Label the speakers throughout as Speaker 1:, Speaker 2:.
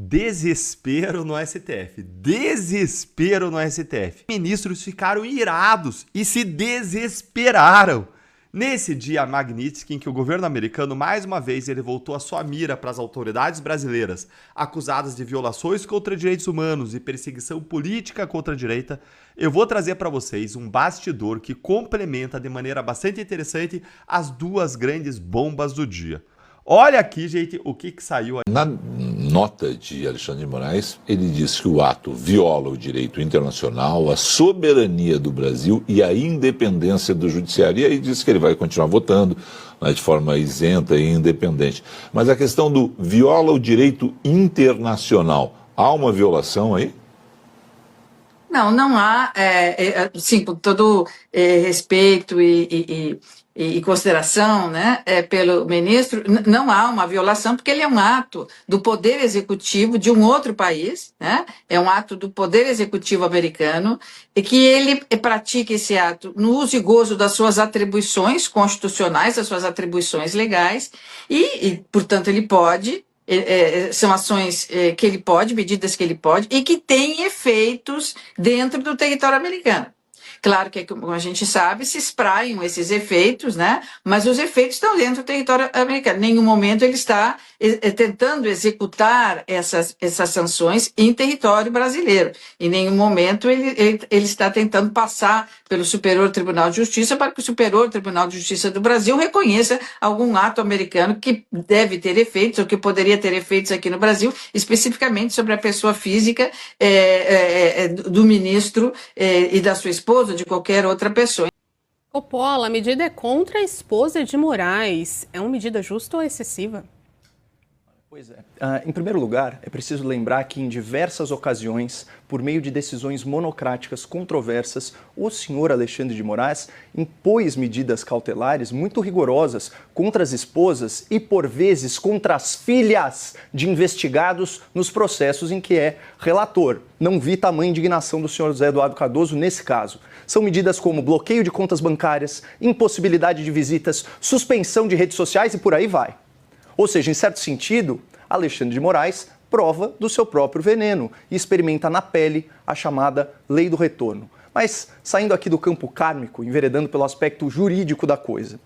Speaker 1: Desespero no STF. Desespero no STF. Ministros ficaram irados e se desesperaram. Nesse dia Magnitsky, em que o governo americano, mais uma vez, ele voltou a sua mira para as autoridades brasileiras, acusadas de violações contra direitos humanos e perseguição política contra a direita, eu vou trazer para vocês um bastidor que complementa de maneira bastante interessante as duas grandes bombas do dia. Olha aqui, gente, o que saiu.
Speaker 2: Na nota de Alexandre de Moraes, ele diz que o ato viola o direito internacional, a soberania do Brasil e a independência do judiciário. E aí diz que ele vai continuar votando, né, de forma isenta e independente. Mas a questão do viola o direito internacional, há uma violação aí?
Speaker 3: Não, não há, sim, com todo respeito e consideração, né, pelo ministro, não há uma violação, porque ele é um ato do poder executivo de um outro país, né, é um ato do poder executivo americano, e que ele pratica esse ato no uso e gozo das suas atribuições constitucionais, das suas atribuições legais, portanto, ele pode. São ações que ele pode, medidas que ele pode, e que têm efeitos dentro do território americano. Claro que, como a gente sabe, se espraiam esses efeitos, né? Mas os efeitos estão dentro do território americano. Em nenhum momento ele está tentando executar essas sanções em território brasileiro. Em nenhum momento ele está tentando passar pelo Superior Tribunal de Justiça para que o Superior Tribunal de Justiça do Brasil reconheça algum ato americano que deve ter efeitos ou que poderia ter efeitos aqui no Brasil, especificamente sobre a pessoa física do ministro e da sua esposa, de qualquer outra pessoa.
Speaker 4: Coppola, a medida é contra a esposa de Moraes. É uma medida justa ou excessiva?
Speaker 5: Pois é. Em primeiro lugar, é preciso lembrar que em diversas ocasiões, por meio de decisões monocráticas controversas, o senhor Alexandre de Moraes impôs medidas cautelares muito rigorosas contra as esposas e, por vezes, contra as filhas de investigados nos processos em que é relator. Não vi tamanha indignação do senhor José Eduardo Cardoso nesse caso. São medidas como bloqueio de contas bancárias, impossibilidade de visitas, suspensão de redes sociais e por aí vai. Ou seja, em certo sentido, Alexandre de Moraes prova do seu próprio veneno e experimenta na pele a chamada lei do retorno. Mas, saindo aqui do campo kármico, enveredando pelo aspecto jurídico da coisa,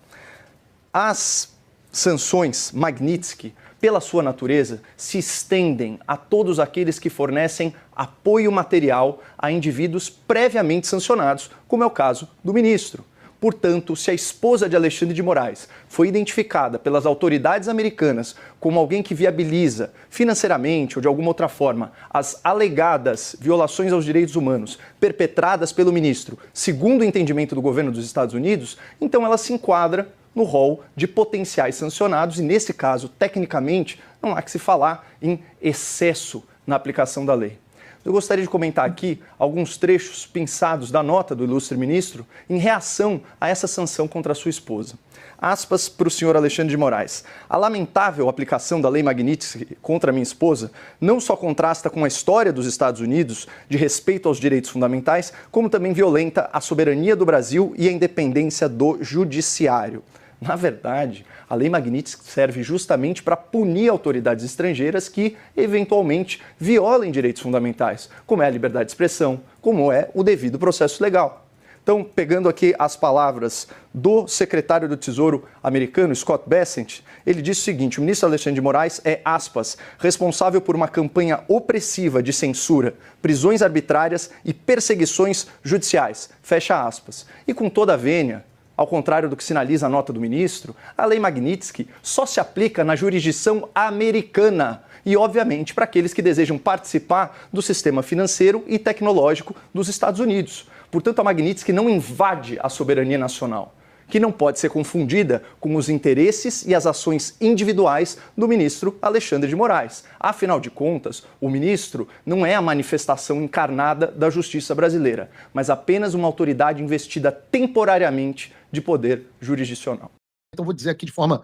Speaker 5: as sanções Magnitsky, pela sua natureza, se estendem a todos aqueles que fornecem apoio material a indivíduos previamente sancionados, como é o caso do ministro. Portanto, se a esposa de Alexandre de Moraes foi identificada pelas autoridades americanas como alguém que viabiliza financeiramente ou de alguma outra forma as alegadas violações aos direitos humanos perpetradas pelo ministro, segundo o entendimento do governo dos Estados Unidos, então ela se enquadra no rol de potenciais sancionados e, nesse caso, tecnicamente, não há que se falar em excesso na aplicação da lei. Eu gostaria de comentar aqui alguns trechos pensados da nota do ilustre ministro em reação a essa sanção contra a sua esposa. Aspas para o senhor Alexandre de Moraes. A lamentável aplicação da lei Magnitsky contra minha esposa não só contrasta com a história dos Estados Unidos de respeito aos direitos fundamentais, como também violenta a soberania do Brasil e a independência do judiciário. Na verdade, a lei Magnitsky serve justamente para punir autoridades estrangeiras que, eventualmente, violem direitos fundamentais, como é a liberdade de expressão, como é o devido processo legal. Então, pegando aqui as palavras do secretário do Tesouro americano, Scott Bessent, ele disse o seguinte: o ministro Alexandre de Moraes é, aspas, responsável por uma campanha opressiva de censura, prisões arbitrárias e perseguições judiciais, fecha aspas. E com toda a vênia, ao contrário do que sinaliza a nota do ministro, a lei Magnitsky só se aplica na jurisdição americana e, obviamente, para aqueles que desejam participar do sistema financeiro e tecnológico dos Estados Unidos. Portanto, a Magnitsky não invade a soberania nacional, que não pode ser confundida com os interesses e as ações individuais do ministro Alexandre de Moraes. Afinal de contas, o ministro não é a manifestação encarnada da justiça brasileira, mas apenas uma autoridade investida temporariamente de poder jurisdicional.
Speaker 6: Então, vou dizer aqui de forma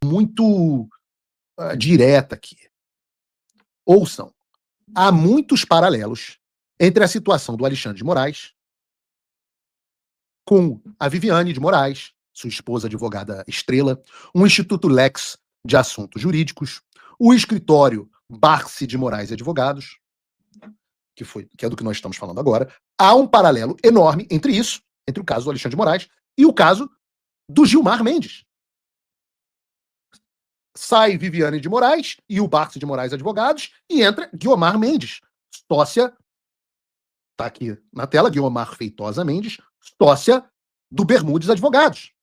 Speaker 6: muito direta aqui. Ouçam, há muitos paralelos entre a situação do Alexandre de Moraes com a Viviane de Moraes, sua esposa advogada Estrela, um Instituto Lex de Assuntos Jurídicos, o escritório Barsi de Moraes e Advogados, que é do que nós estamos falando agora. Há um paralelo enorme entre isso, entre o caso do Alexandre de Moraes e o caso do Gilmar Mendes. Sai Viviane de Moraes e o Barsi de Moraes Advogados e entra Guiomar Mendes, sócia, tá aqui na tela, Guiomar Feitosa Mendes, sócia do Bermudes Advogados.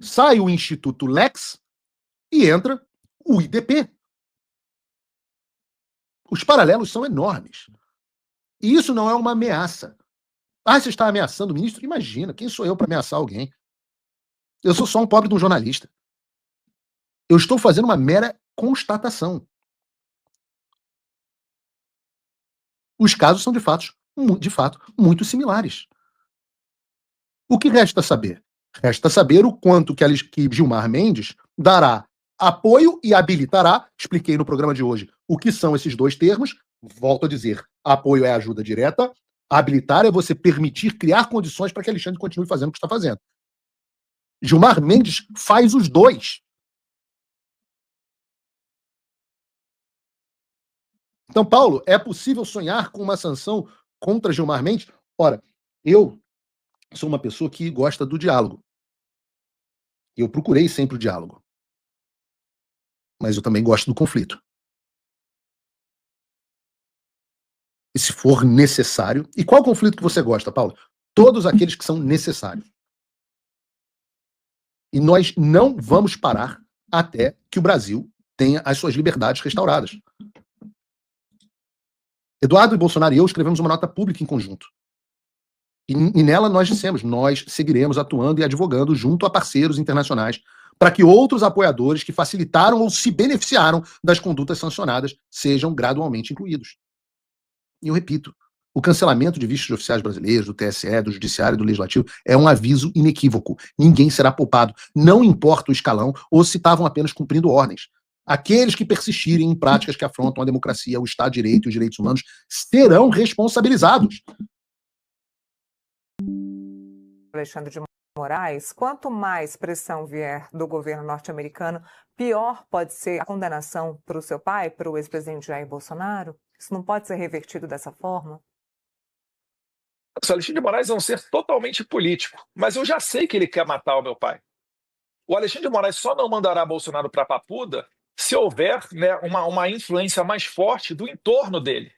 Speaker 6: Sai o Instituto Lex e entra o IDP. Os paralelos são enormes. E isso não é uma ameaça. Ah, você está ameaçando o ministro? Imagina, quem sou eu para ameaçar alguém? Eu sou só um pobre de um jornalista. Eu estou fazendo uma mera constatação. Os casos são, de fato, muito similares. O que resta saber? Resta saber o quanto que Gilmar Mendes dará apoio e habilitará, expliquei no programa de hoje o que são esses dois termos, volto a dizer, apoio é ajuda direta, habilitar é você permitir criar condições para que Alexandre continue fazendo o que está fazendo. Gilmar Mendes faz os dois. Então, Paulo, é possível sonhar com uma sanção contra Gilmar Mendes? Ora, eu sou uma pessoa que gosta do diálogo. Eu procurei sempre o diálogo. Mas eu também gosto do conflito. E se for necessário... E qual conflito que você gosta, Paulo? Todos aqueles que são necessários. E nós não vamos parar até que o Brasil tenha as suas liberdades restauradas. Eduardo e Bolsonaro e eu escrevemos uma nota pública em conjunto. E nela nós dissemos, nós seguiremos atuando e advogando junto a parceiros internacionais para que outros apoiadores que facilitaram ou se beneficiaram das condutas sancionadas sejam gradualmente incluídos. E eu repito, o cancelamento de vistos de oficiais brasileiros, do TSE, do Judiciário e do Legislativo é um aviso inequívoco. Ninguém será poupado. Não importa o escalão ou se estavam apenas cumprindo ordens. Aqueles que persistirem em práticas que afrontam a democracia, o Estado de Direito e os direitos humanos serão responsabilizados.
Speaker 7: Alexandre de Moraes, quanto mais pressão vier do governo norte-americano, pior pode ser a condenação para o seu pai, para o ex-presidente Jair Bolsonaro? Isso não pode ser revertido dessa forma?
Speaker 8: O Alexandre de Moraes é um ser totalmente político, mas eu já sei que ele quer matar o meu pai. O Alexandre de Moraes só não mandará Bolsonaro para a Papuda se houver, né, uma influência mais forte do entorno dele.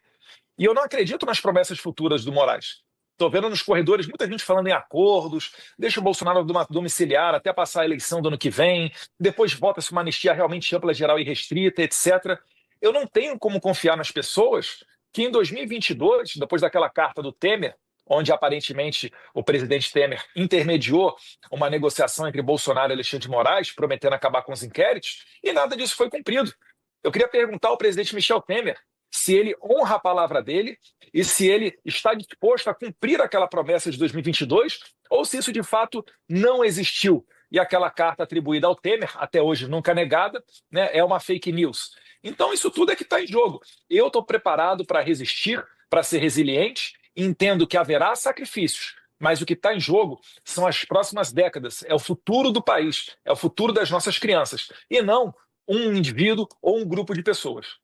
Speaker 8: E eu não acredito nas promessas futuras do Moraes. Estou vendo nos corredores muita gente falando em acordos, deixa o Bolsonaro domiciliar até passar a eleição do ano que vem, depois vota-se uma anistia realmente ampla, geral e restrita, etc. Eu não tenho como confiar nas pessoas que em 2022, depois daquela carta do Temer, onde aparentemente o presidente Temer intermediou uma negociação entre Bolsonaro e Alexandre de Moraes, prometendo acabar com os inquéritos, e nada disso foi cumprido. Eu queria perguntar ao presidente Michel Temer se ele honra a palavra dele e se ele está disposto a cumprir aquela promessa de 2022 ou se isso de fato não existiu. E aquela carta atribuída ao Temer, até hoje nunca negada, né, é uma fake news. Então isso tudo é que está em jogo. Eu estou preparado para resistir, para ser resiliente, entendo que haverá sacrifícios, mas o que está em jogo são as próximas décadas, é o futuro do país, é o futuro das nossas crianças, e não um indivíduo ou um grupo de pessoas.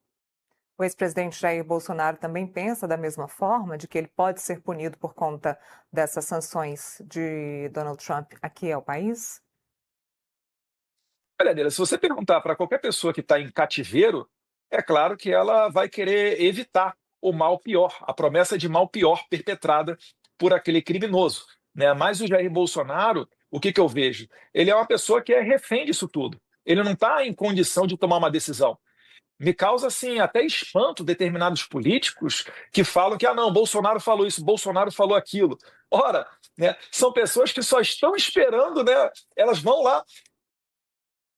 Speaker 7: O ex-presidente Jair Bolsonaro também pensa da mesma forma, de que ele pode ser punido por conta dessas sanções de Donald Trump aqui ao país?
Speaker 8: Olha, Adela, se você perguntar para qualquer pessoa que está em cativeiro, é claro que ela vai querer evitar o mal pior, a promessa de mal pior perpetrada por aquele criminoso, né? Mas o Jair Bolsonaro, o que eu vejo? Ele é uma pessoa que é refém disso tudo. Ele não está em condição de tomar uma decisão. Me causa, assim, até espanto determinados políticos que falam que, não, Bolsonaro falou isso, Bolsonaro falou aquilo. Ora, né, são pessoas que só estão esperando, né? Elas vão lá,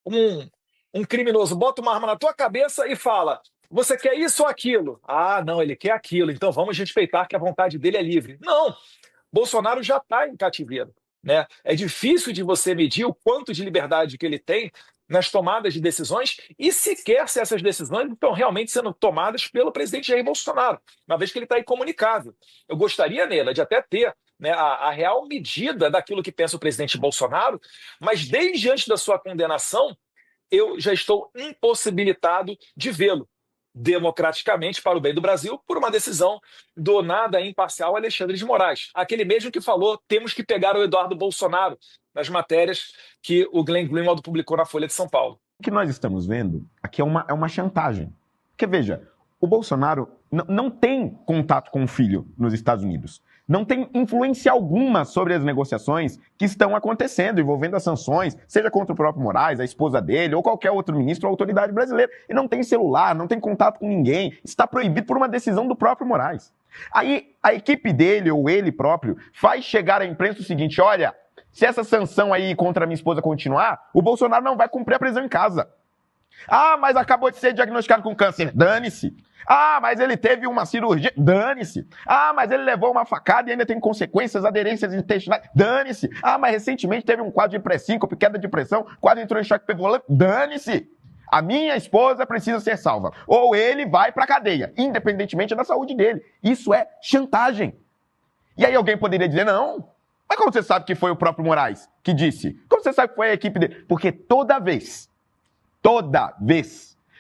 Speaker 8: um criminoso bota uma arma na tua cabeça e fala: você quer isso ou aquilo? Ah, não, ele quer aquilo, então vamos respeitar que a vontade dele é livre. Não, Bolsonaro já está em cativeiro, né? É difícil de você medir o quanto de liberdade que ele tem nas tomadas de decisões e sequer se essas decisões estão realmente sendo tomadas pelo presidente Jair Bolsonaro, uma vez que ele está incomunicável. Eu gostaria, Neila, de até ter, né, a real medida daquilo que pensa o presidente Bolsonaro, mas desde antes da sua condenação, eu já estou impossibilitado de vê-lo democraticamente para o bem do Brasil por uma decisão do nada imparcial Alexandre de Moraes. Aquele mesmo que falou, temos que pegar o Eduardo Bolsonaro nas matérias que o Glenn Greenwald publicou na Folha de São Paulo.
Speaker 9: O que nós estamos vendo aqui é uma chantagem. Porque, veja, o Bolsonaro não tem contato com o filho nos Estados Unidos. Não tem influência alguma sobre as negociações que estão acontecendo, envolvendo as sanções, seja contra o próprio Moraes, a esposa dele, ou qualquer outro ministro ou autoridade brasileira. E não tem celular, não tem contato com ninguém. Está proibido por uma decisão do próprio Moraes. Aí a equipe dele, ou ele próprio, faz chegar à imprensa o seguinte: olha, se essa sanção aí contra a minha esposa continuar, o Bolsonaro não vai cumprir a prisão em casa. Ah, mas acabou de ser diagnosticado com câncer. Dane-se. Ah, mas ele teve uma cirurgia. Dane-se. Ah, mas ele levou uma facada e ainda tem consequências, aderências intestinais. Dane-se. Ah, mas recentemente teve um quadro de pré-síncope, queda de pressão, quase entrou em choque hipovolêmico. Dane-se. A minha esposa precisa ser salva. Ou ele vai pra cadeia, independentemente da saúde dele. Isso é chantagem. E aí alguém poderia dizer, não. Mas como você sabe que foi o próprio Moraes que disse? Como você sabe que foi a equipe dele? Porque toda vez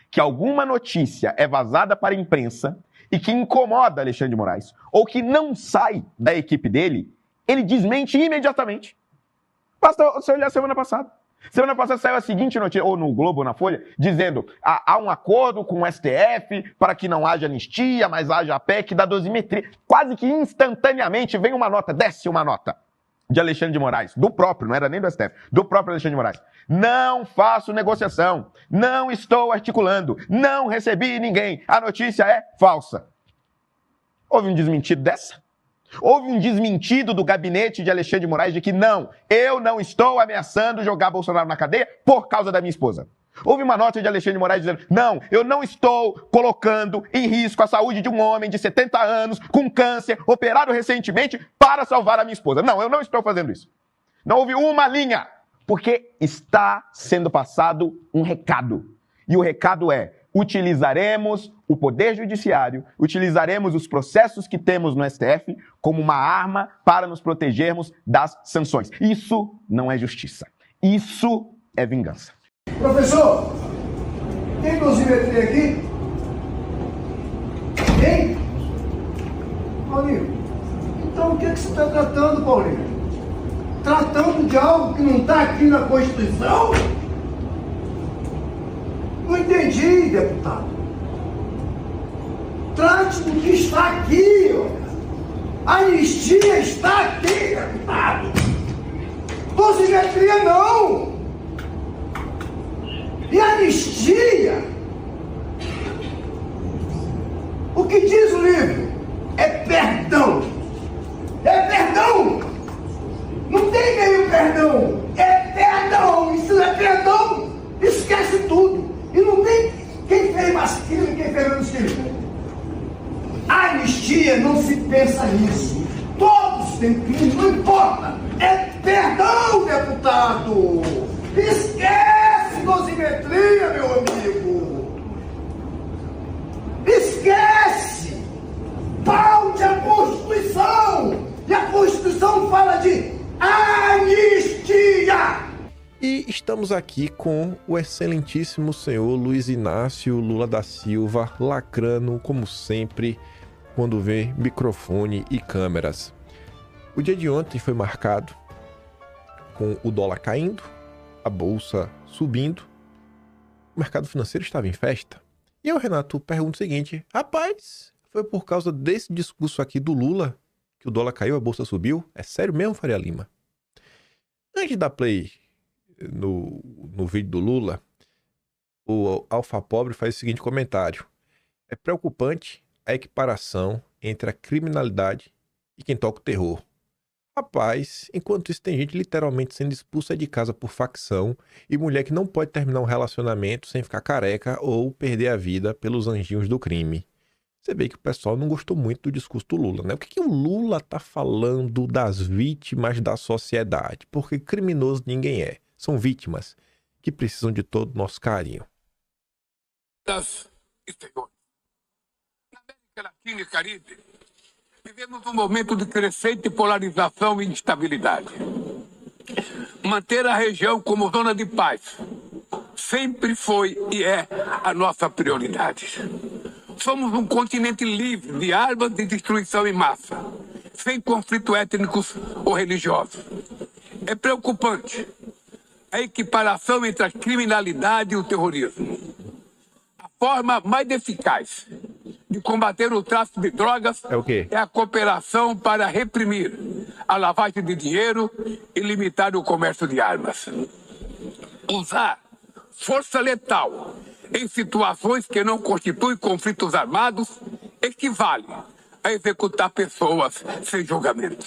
Speaker 9: que alguma notícia é vazada para a imprensa e que incomoda Alexandre de Moraes, ou que não sai da equipe dele, ele desmente imediatamente. Basta você olhar a semana passada. Semana passada saiu a seguinte notícia, ou no Globo ou na Folha, dizendo há um acordo com o STF para que não haja anistia, mas haja a PEC da dosimetria. Quase que instantaneamente vem uma nota, desce uma nota de Alexandre de Moraes, do próprio, não era nem do STF, do próprio Alexandre de Moraes. Não faço negociação, não estou articulando, não recebi ninguém, a notícia é falsa. Houve um desmentido dessa? Houve um desmentido do gabinete de Alexandre de Moraes de que não, eu não estou ameaçando jogar Bolsonaro na cadeia por causa da minha esposa. Houve uma nota de Alexandre de Moraes dizendo, não, eu não estou colocando em risco a saúde de um homem de 70 anos com câncer, operado recentemente, para salvar a minha esposa. Não, eu não estou fazendo isso. Não houve uma linha, porque está sendo passado um recado. E o recado é, utilizaremos o Poder Judiciário, utilizaremos os processos que temos no STF como uma arma para nos protegermos das sanções. Isso não é justiça. Isso é vingança.
Speaker 10: Professor, tem dosimetria aqui? Tem? Paulinho, então o que você está tratando, Paulinho? Tratando de algo que não está aqui na Constituição? Não entendi, deputado. Trate do que está aqui, ó. A anistia está aqui, deputado. Dosimetria não. E anistia? O que diz o livro? É perdão. É perdão. Não tem meio perdão. É perdão. E se não é perdão, esquece tudo. E não tem quem fez mais crime e quem fez menos crime. A anistia não se pensa nisso. Todos têm crime, não importa. É perdão, deputado. Esquece dosimetria, meu amigo. Esquece. Paulte a Constituição. E a Constituição fala de anistia.
Speaker 11: E estamos aqui com o excelentíssimo senhor Luiz Inácio Lula da Silva, lacrando, como sempre, quando vê microfone e câmeras. O dia de ontem foi marcado com o dólar caindo, a bolsa subindo, o mercado financeiro estava em festa. E eu, Renato, pergunto o seguinte, rapaz, foi por causa desse discurso aqui do Lula que o dólar caiu, a bolsa subiu? É sério mesmo, Faria Lima? Antes de dar play no vídeo do Lula, o Alfa Pobre faz o seguinte comentário. É preocupante a equiparação entre a criminalidade e quem toca o terror. Rapaz, enquanto isso tem gente literalmente sendo expulsa de casa por facção e mulher que não pode terminar um relacionamento sem ficar careca ou perder a vida pelos anjinhos do crime. Você vê que o pessoal não gostou muito do discurso do Lula, né? O que o Lula tá falando das vítimas da sociedade? Porque criminoso ninguém é. São vítimas que precisam de todo o nosso carinho.
Speaker 12: Na América Latina e Caribe, vivemos um momento de crescente polarização e instabilidade. Manter a região como zona de paz, sempre foi e é a nossa prioridade. Somos um continente livre de armas de destruição em massa, sem conflitos étnicos ou religiosos. É preocupante a equiparação entre a criminalidade e o terrorismo. A forma mais eficaz de combater o tráfico de drogas é a cooperação para reprimir a lavagem de dinheiro e limitar o comércio de armas. Usar força letal em situações que não constituem conflitos armados equivale a executar pessoas sem julgamento.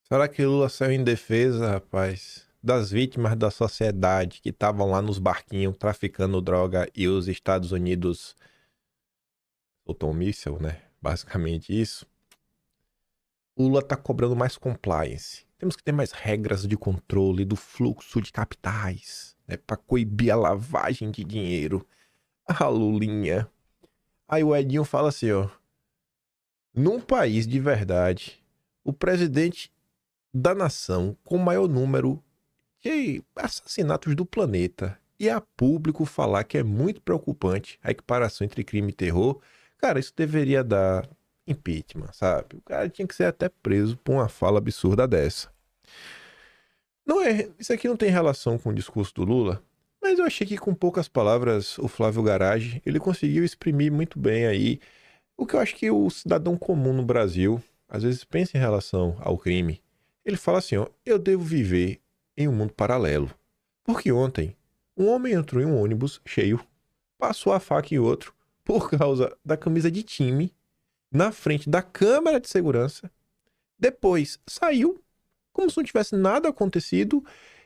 Speaker 11: Será que Lula saiu em defesa, rapaz, das vítimas da sociedade que estavam lá nos barquinhos traficando droga e os Estados Unidos soltou um míssil, né? Basicamente isso. O Lula tá cobrando mais compliance. Temos que ter mais regras de controle do fluxo de capitais, né? Pra coibir a lavagem de dinheiro. Ah, Lulinha. Aí o Edinho fala assim, ó. Num país de verdade, o presidente da nação com o maior número de assassinatos do planeta e a público falar que é muito preocupante a equiparação entre crime e terror, cara, isso deveria dar impeachment, sabe? O cara tinha que ser até preso por uma fala absurda dessa. Não é, isso aqui não tem relação com o discurso do Lula, mas eu achei que com poucas palavras o Flávio Garage, ele conseguiu exprimir muito bem aí o que eu acho que o cidadão comum no Brasil às vezes pensa em relação ao crime. Ele fala assim, ó, eu devo viver em um mundo paralelo. Porque ontem, um homem entrou em um ônibus cheio, passou a faca em outro, por causa da camisa de time, na frente da câmera de segurança, depois saiu, como se não tivesse nada acontecido,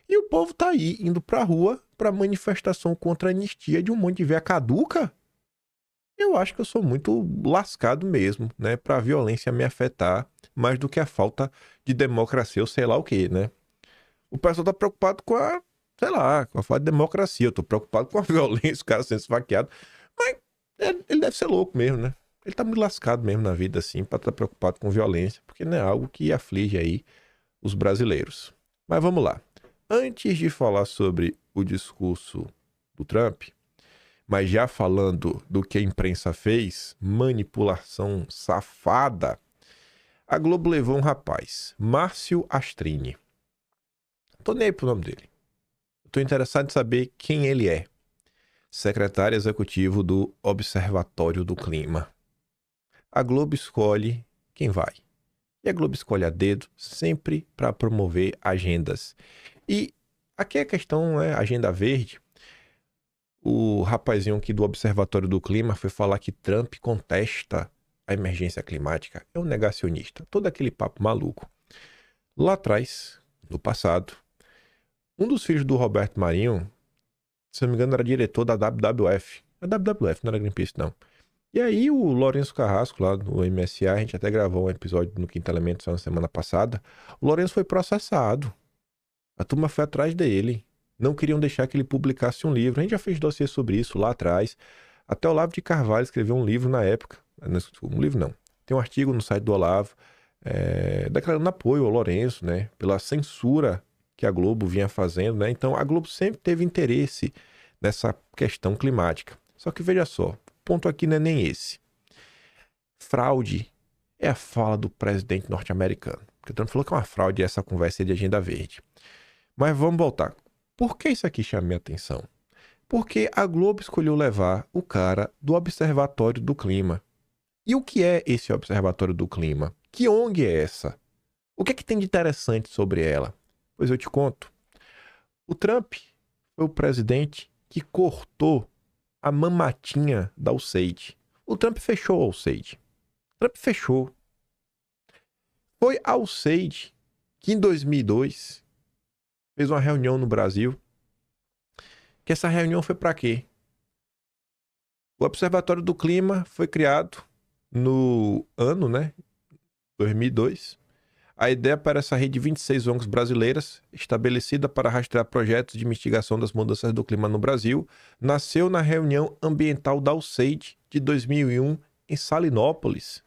Speaker 11: e o povo tá aí, indo pra rua, pra manifestação contra a anistia de um monte de véia caduca. Eu acho que eu sou muito lascado mesmo, né, pra violência me afetar, mais do que a falta de democracia ou sei lá o que, né? O pessoal tá preocupado com a, sei lá, com a falta de democracia. Eu tô preocupado com a violência, o cara sendo esfaqueado. Mas ele deve ser louco mesmo, né? Ele tá muito lascado mesmo na vida, assim, pra estar preocupado com violência, porque não é algo que aflige aí os brasileiros. Mas vamos lá. Antes de falar sobre o discurso do Trump, mas já falando do que a imprensa fez, manipulação safada, a Globo levou um rapaz, Márcio Astrini. Tô nem aí pro nome dele. Tô interessado em saber quem ele é. Secretário executivo do Observatório do Clima. A Globo escolhe quem vai. E a Globo escolhe a dedo, sempre para promover agendas. E aqui a questão é agenda verde. O rapazinho aqui do Observatório do Clima foi falar que Trump contesta a emergência climática. É um negacionista. Todo aquele papo maluco. Lá atrás, no passado, um dos filhos do Roberto Marinho, se não me engano, era diretor da WWF. A WWF, não era Greenpeace, não. E aí o Lourenço Carrasco, lá do MSA, a gente até gravou um episódio no Quinto Elemento só na semana passada, o Lourenço foi processado. A turma foi atrás dele. Não queriam deixar que ele publicasse um livro. A gente já fez dossiê sobre isso lá atrás. Até o Olavo de Carvalho escreveu um livro na época. Um livro não. Tem um artigo no site do Olavo declarando apoio ao Lourenço, né? Pela censura que a Globo vinha fazendo, né? Então a Globo sempre teve interesse nessa questão climática. Só que veja só, o ponto aqui não é nem esse. Fraude é a fala do presidente norte-americano. Porque o Trump falou que é uma fraude essa conversa de agenda verde. Mas vamos voltar. Por que isso aqui chama minha atenção? Porque a Globo escolheu levar o cara do Observatório do Clima. E o que é esse Observatório do Clima? Que ONG é essa? O que é que tem de interessante sobre ela? Pois eu te conto. O Trump foi o presidente que cortou a mamatinha da USAID. O Trump fechou a USAID. O Trump fechou. Foi a USAID que em 2002 fez uma reunião no Brasil. Que essa reunião foi para quê? O Observatório do Clima foi criado no ano, 2002. A ideia para essa rede de 26 ONGs brasileiras, estabelecida para rastrear projetos de mitigação das mudanças do clima no Brasil, nasceu na reunião ambiental da USAID de 2001 em Salinópolis.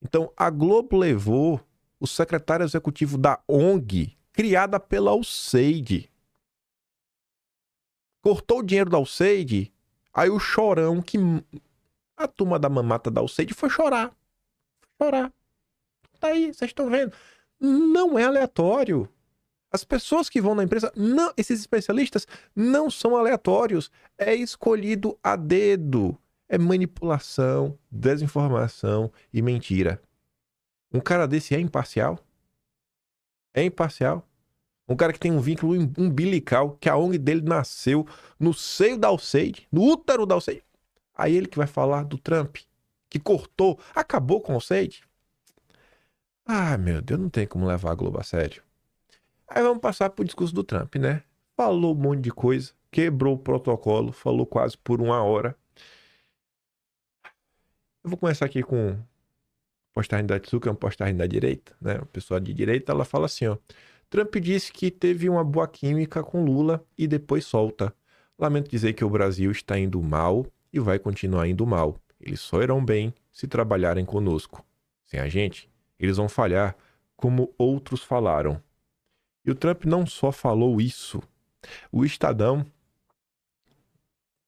Speaker 11: Então, a Globo levou o secretário executivo da ONG, criada pela USAID. Cortou o dinheiro da Alceide, aí o chorão que... A turma da mamata da Alceide foi chorar. Chorar. Tá aí, vocês estão vendo. Não é aleatório. As pessoas que vão na empresa, não, esses especialistas, não são aleatórios. É escolhido a dedo. É manipulação, desinformação e mentira. Um cara desse é imparcial? É imparcial? Um cara que tem um vínculo umbilical, que a ONG dele nasceu no seio da Alceide, no útero da Alceide. Aí ele que vai falar do Trump, que cortou, acabou com a Alceide. Ah, meu Deus, não tem como levar a Globo a sério. Aí vamos passar pro discurso do Trump, né? Falou um monte de coisa, quebrou o protocolo, falou quase por 1 hora. Eu vou começar aqui com postagem da Tsuka, uma postagem da direita, né? O pessoal de direita, ela fala assim, ó. Trump disse que teve uma boa química com Lula e depois solta. Lamento dizer que o Brasil está indo mal e vai continuar indo mal. Eles só irão bem se trabalharem conosco. Sem a gente, eles vão falhar como outros falaram. E o Trump não só falou isso. O Estadão,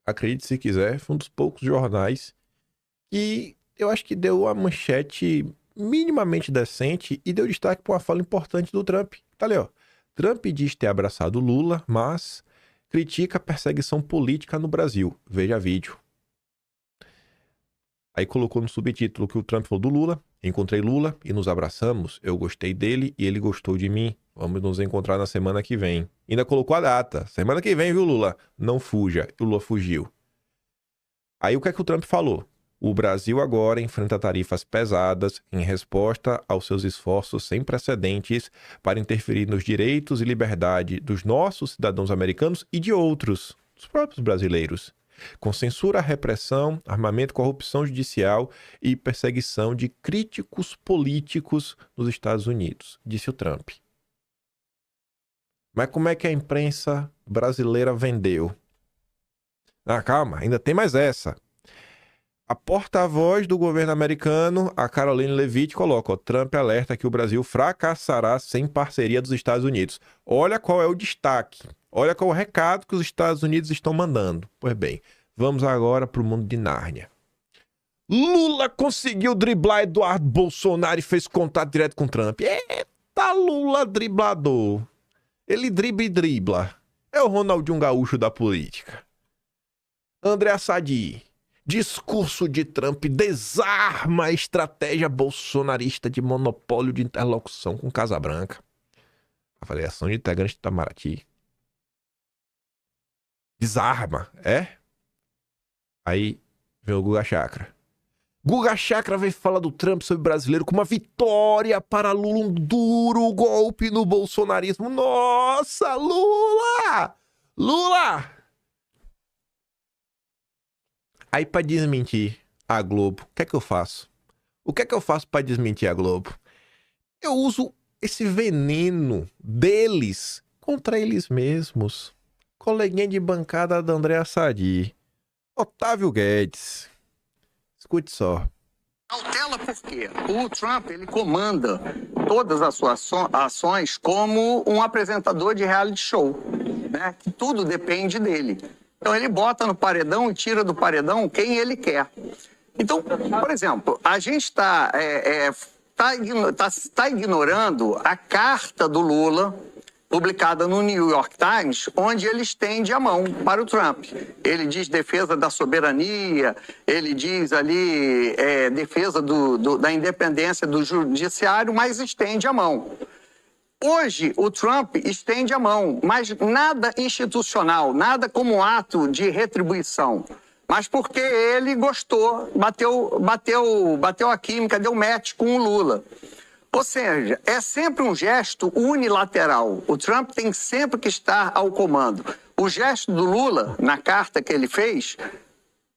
Speaker 11: acredite se quiser, foi um dos poucos jornais que eu acho que deu a manchete minimamente decente e deu destaque para uma fala importante do Trump. Tá ali, ó. Trump diz ter abraçado Lula, mas critica a perseguição política no Brasil. Veja vídeo. Aí colocou no subtítulo que o Trump falou do Lula. Encontrei Lula e nos abraçamos. Eu gostei dele e ele gostou de mim. Vamos nos encontrar na semana que vem. Ainda colocou a data. Semana que vem, viu, Lula? Não fuja. E o Lula fugiu. Aí o que é que o Trump falou? O Brasil agora enfrenta tarifas pesadas em resposta aos seus esforços sem precedentes para interferir nos direitos e liberdade dos nossos cidadãos americanos e de outros, dos próprios brasileiros, com censura, repressão, armamento, corrupção judicial e perseguição de críticos políticos nos Estados Unidos, disse o Trump. Mas como é que a imprensa brasileira vendeu? Ah, calma, ainda tem mais essa. A porta-voz do governo americano, a Caroline Levitt, coloca, ó, Trump alerta que o Brasil fracassará sem parceria dos Estados Unidos. Olha qual é o destaque. Olha qual é o recado que os Estados Unidos estão mandando. Pois bem, vamos agora para o mundo de Nárnia. Lula conseguiu driblar Eduardo Bolsonaro e fez contato direto com Trump. Eita, Lula driblador. Ele dribla e dribla. É o Ronaldinho Gaúcho da política. André Sadi. Discurso de Trump desarma a estratégia bolsonarista de monopólio de interlocução com Casa Branca. Avaliação de integrante de Itamaraty. Desarma, é? Aí vem o Guga Chakra. Guga Chakra veio falar do Trump sobre o brasileiro como uma vitória para Lula, um duro golpe no bolsonarismo. Nossa, Lula! Lula! Aí, para desmentir a Globo, o que é que eu faço? O que é que eu faço para desmentir a Globo? Eu uso esse veneno deles contra eles mesmos. Coleguinha de bancada da Andréa Sadi. Otávio Guedes. Escute só.
Speaker 13: Cautela por quê? O Trump, ele comanda todas as suas ações como um apresentador de reality show, né? Que tudo depende dele. Então, ele bota no paredão e tira do paredão quem ele quer. Então, por exemplo, a gente está ignorando a carta do Lula, publicada no New York Times, onde ele estende a mão para o Trump. Ele diz defesa da soberania, ele diz ali defesa da independência do judiciário, mas estende a mão. Hoje, o Trump estende a mão, mas nada institucional, nada como um ato de retribuição, mas porque ele gostou, bateu a química, deu match com o Lula. Ou seja, é sempre um gesto unilateral. O Trump tem sempre que estar ao comando. O gesto do Lula, na carta que ele fez,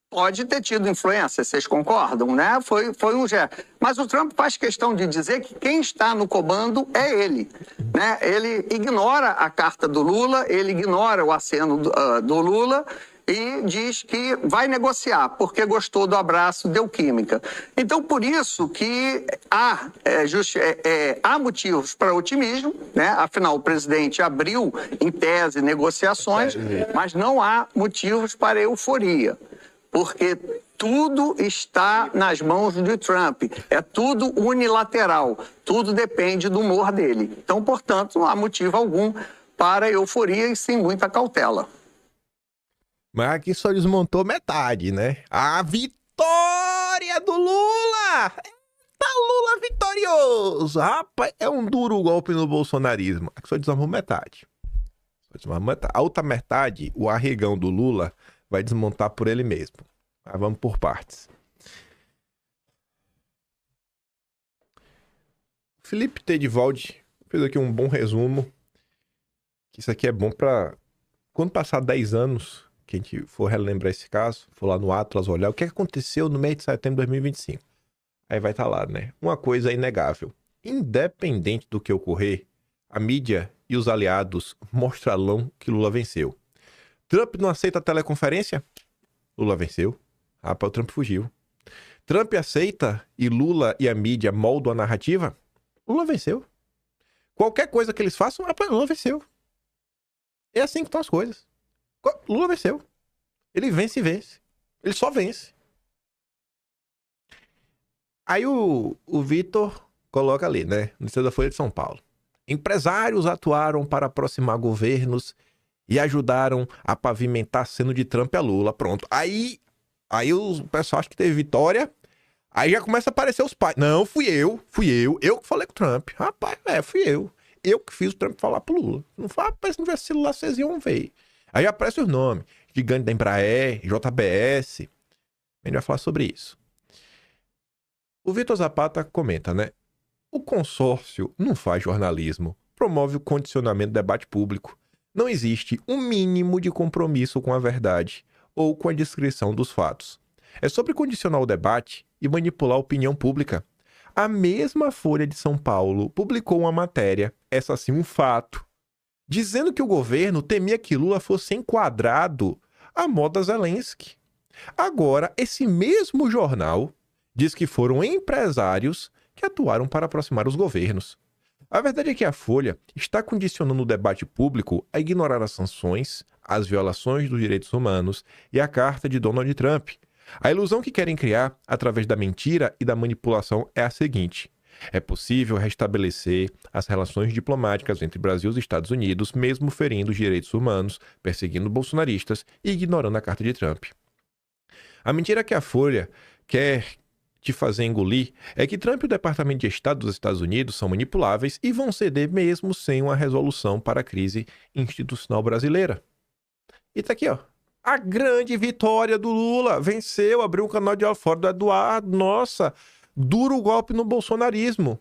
Speaker 13: pode ter tido influência, vocês concordam, né? Foi um gesto. Mas o Trump faz questão de dizer que quem está no comando é ele, né? Ele ignora a carta do Lula, ele ignora o aceno do Lula e diz que vai negociar, porque gostou do abraço, deu química. Então, por isso que há motivos para otimismo, né? Afinal, o presidente abriu, em tese, negociações, mas não há motivos para euforia, porque tudo está nas mãos de Trump. É tudo unilateral. Tudo depende do humor dele. Então, portanto, não há motivo algum para euforia e sim muita cautela.
Speaker 11: Mas aqui só desmontou metade, né? A vitória do Lula! Eita, Lula vitorioso! Rapaz, é um duro golpe no bolsonarismo. Aqui só desarmou metade. A outra metade, o arregão do Lula, vai desmontar por ele mesmo. Mas vamos por partes. Felipe Tedivaldi fez aqui um bom resumo. Que isso aqui é bom para quando passar 10 anos, que a gente for relembrar esse caso, for lá no Atlas olhar o que aconteceu no mês de setembro de 2025. Aí vai estar lá, né? Uma coisa inegável. Independente do que ocorrer, a mídia e os aliados mostrarão que Lula venceu. Trump não aceita a teleconferência? Lula venceu. Rapaz, o Trump fugiu. Trump aceita e Lula e a mídia moldam a narrativa? Lula venceu. Qualquer coisa que eles façam, rapaz, Lula venceu. É assim que estão as coisas. Lula venceu. Ele vence e vence. Ele só vence. Aí o Vitor coloca ali, né? No da Folha de São Paulo. Empresários atuaram para aproximar governos e ajudaram a pavimentar seno de Trump a Lula. Pronto. Aí o pessoal acha que teve vitória. Aí já começa a aparecer os pais. Não, fui eu que falei com o Trump. Rapaz, fui eu. Eu que fiz o Trump falar pro Lula. Não fala, se não tivesse celular, vocês iam ver. Aí aparece os nomes. Gigante da Embraer, JBS. A gente vai falar sobre isso. O Vitor Zapata comenta, né? O consórcio não faz jornalismo. Promove o condicionamento do debate público. Não existe um mínimo de compromisso com a verdade ou com a descrição dos fatos. É sobre condicionar o debate e manipular a opinião pública. A mesma Folha de São Paulo publicou uma matéria, essa sim um fato, dizendo que o governo temia que Lula fosse enquadrado à moda Zelensky. Agora, esse mesmo jornal diz que foram empresários que atuaram para aproximar os governos. A verdade é que a Folha está condicionando o debate público a ignorar as sanções, as violações dos direitos humanos e a carta de Donald Trump. A ilusão que querem criar através da mentira e da manipulação é a seguinte: é possível restabelecer as relações diplomáticas entre Brasil e Estados Unidos, mesmo ferindo os direitos humanos, perseguindo bolsonaristas e ignorando a carta de Trump. A mentira que a Folha quer te fazer engolir é que Trump e o Departamento de Estado dos Estados Unidos são manipuláveis e vão ceder mesmo sem uma resolução para a crise institucional brasileira. E tá aqui, ó. A grande vitória do Lula. Venceu, abriu um canal de aula fora do Eduardo. Nossa, duro golpe no bolsonarismo.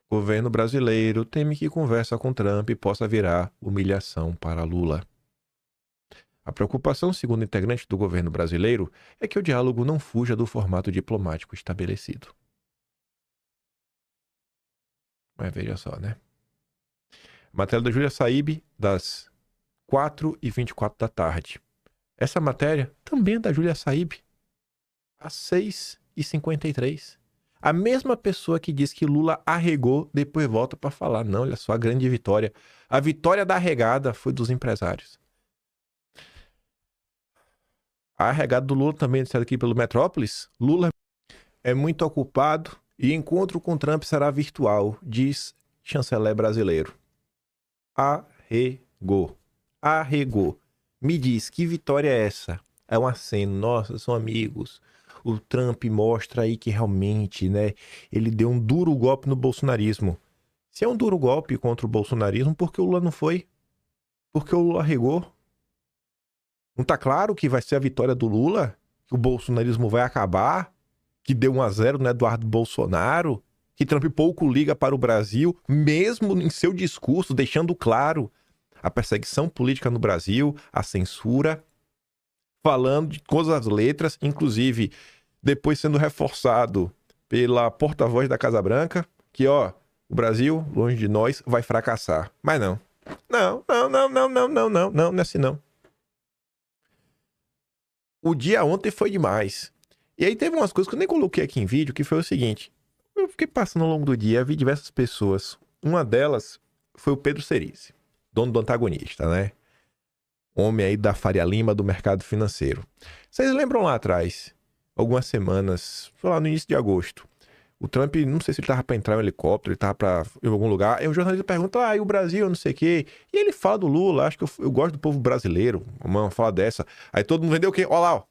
Speaker 11: O governo brasileiro teme que conversa com Trump possa virar humilhação para Lula. A preocupação, segundo integrante do governo brasileiro, é que o diálogo não fuja do formato diplomático estabelecido. Mas veja só, né? Matéria da Júlia Saíbe, das 4h24 da tarde. Essa matéria também é da Júlia Saíbe, às 6h53. A mesma pessoa que diz que Lula arregou, depois volta para falar. Não, olha só, a grande vitória. A vitória da arregada foi dos empresários. A arregada do Lula também disseram aqui pelo Metrópolis. Lula é muito ocupado e encontro com Trump será virtual, diz chanceler brasileiro. Arregou. Arregou. Me diz, que vitória é essa? É um aceno. Nossa, são amigos. O Trump mostra aí que realmente, né, ele deu um duro golpe no bolsonarismo. Se é um duro golpe contra o bolsonarismo, por que o Lula não foi? Por que o Lula arregou? Não tá claro que vai ser a vitória do Lula? Que o bolsonarismo vai acabar? Que deu 1-0 no Eduardo Bolsonaro? Que Trump pouco liga para o Brasil, mesmo em seu discurso, deixando claro a perseguição política no Brasil, a censura, falando de todas as letras, inclusive depois sendo reforçado pela porta-voz da Casa Branca, que ó, o Brasil, longe de nós, vai fracassar. Mas não. Não é assim não. o dia ontem foi demais. E aí teve umas coisas que eu nem coloquei aqui em vídeo, que foi o seguinte. Eu fiquei passando ao longo do dia, vi diversas pessoas. Uma delas foi o Pedro Cerise, dono do Antagonista, né? Homem aí da Faria Lima do mercado financeiro. Vocês lembram lá atrás, algumas semanas, foi lá no início de agosto, o Trump, não sei se ele tava pra entrar em um helicóptero, ele tava pra ir em algum lugar, aí o jornalista pergunta, e o Brasil, não sei o quê, e ele fala do Lula, acho que eu gosto do povo brasileiro, uma fala dessa, aí todo mundo vendeu o quê? Olha lá, ó,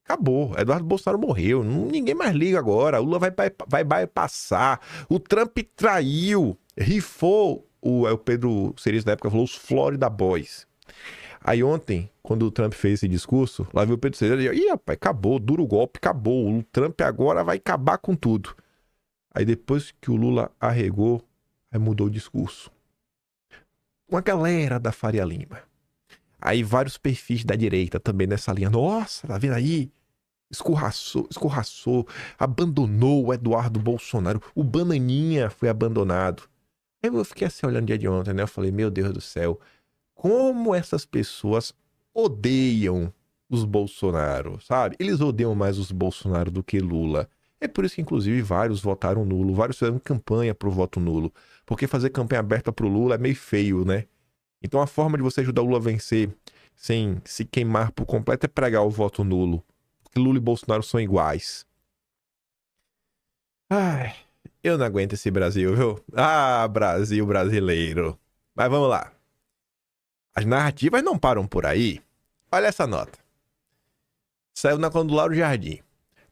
Speaker 11: acabou, Eduardo Bolsonaro morreu, ninguém mais liga agora, o Lula vai bypassar, o Trump traiu, rifou, o Pedro Cerise na época falou os Florida Boys. Aí ontem, quando o Trump fez esse discurso, lá viu o Pedro Cerise e rapaz, acabou, duro golpe, acabou. O Trump agora vai acabar com tudo. Aí depois que o Lula arregou, aí mudou o discurso. Uma galera da Faria Lima. Aí vários perfis da direita também nessa linha. Nossa, tá vendo aí? Escorraçou, abandonou o Eduardo Bolsonaro. O Bananinha foi abandonado. Aí eu fiquei assim olhando o dia de ontem, né? Eu falei, meu Deus do céu. Como essas pessoas odeiam os Bolsonaro, sabe? Eles odeiam mais os Bolsonaro do que Lula. É por isso que, inclusive, vários votaram nulo, vários fizeram campanha pro voto nulo. Porque fazer campanha aberta pro Lula é meio feio, né? Então a forma de você ajudar o Lula a vencer sem se queimar por completo é pregar o voto nulo. Porque Lula e Bolsonaro são iguais. Ai, eu não aguento esse Brasil, viu? Ah, Brasil brasileiro. Mas vamos lá. As narrativas não param por aí. Olha essa nota. Saiu na conta do Lauro Jardim.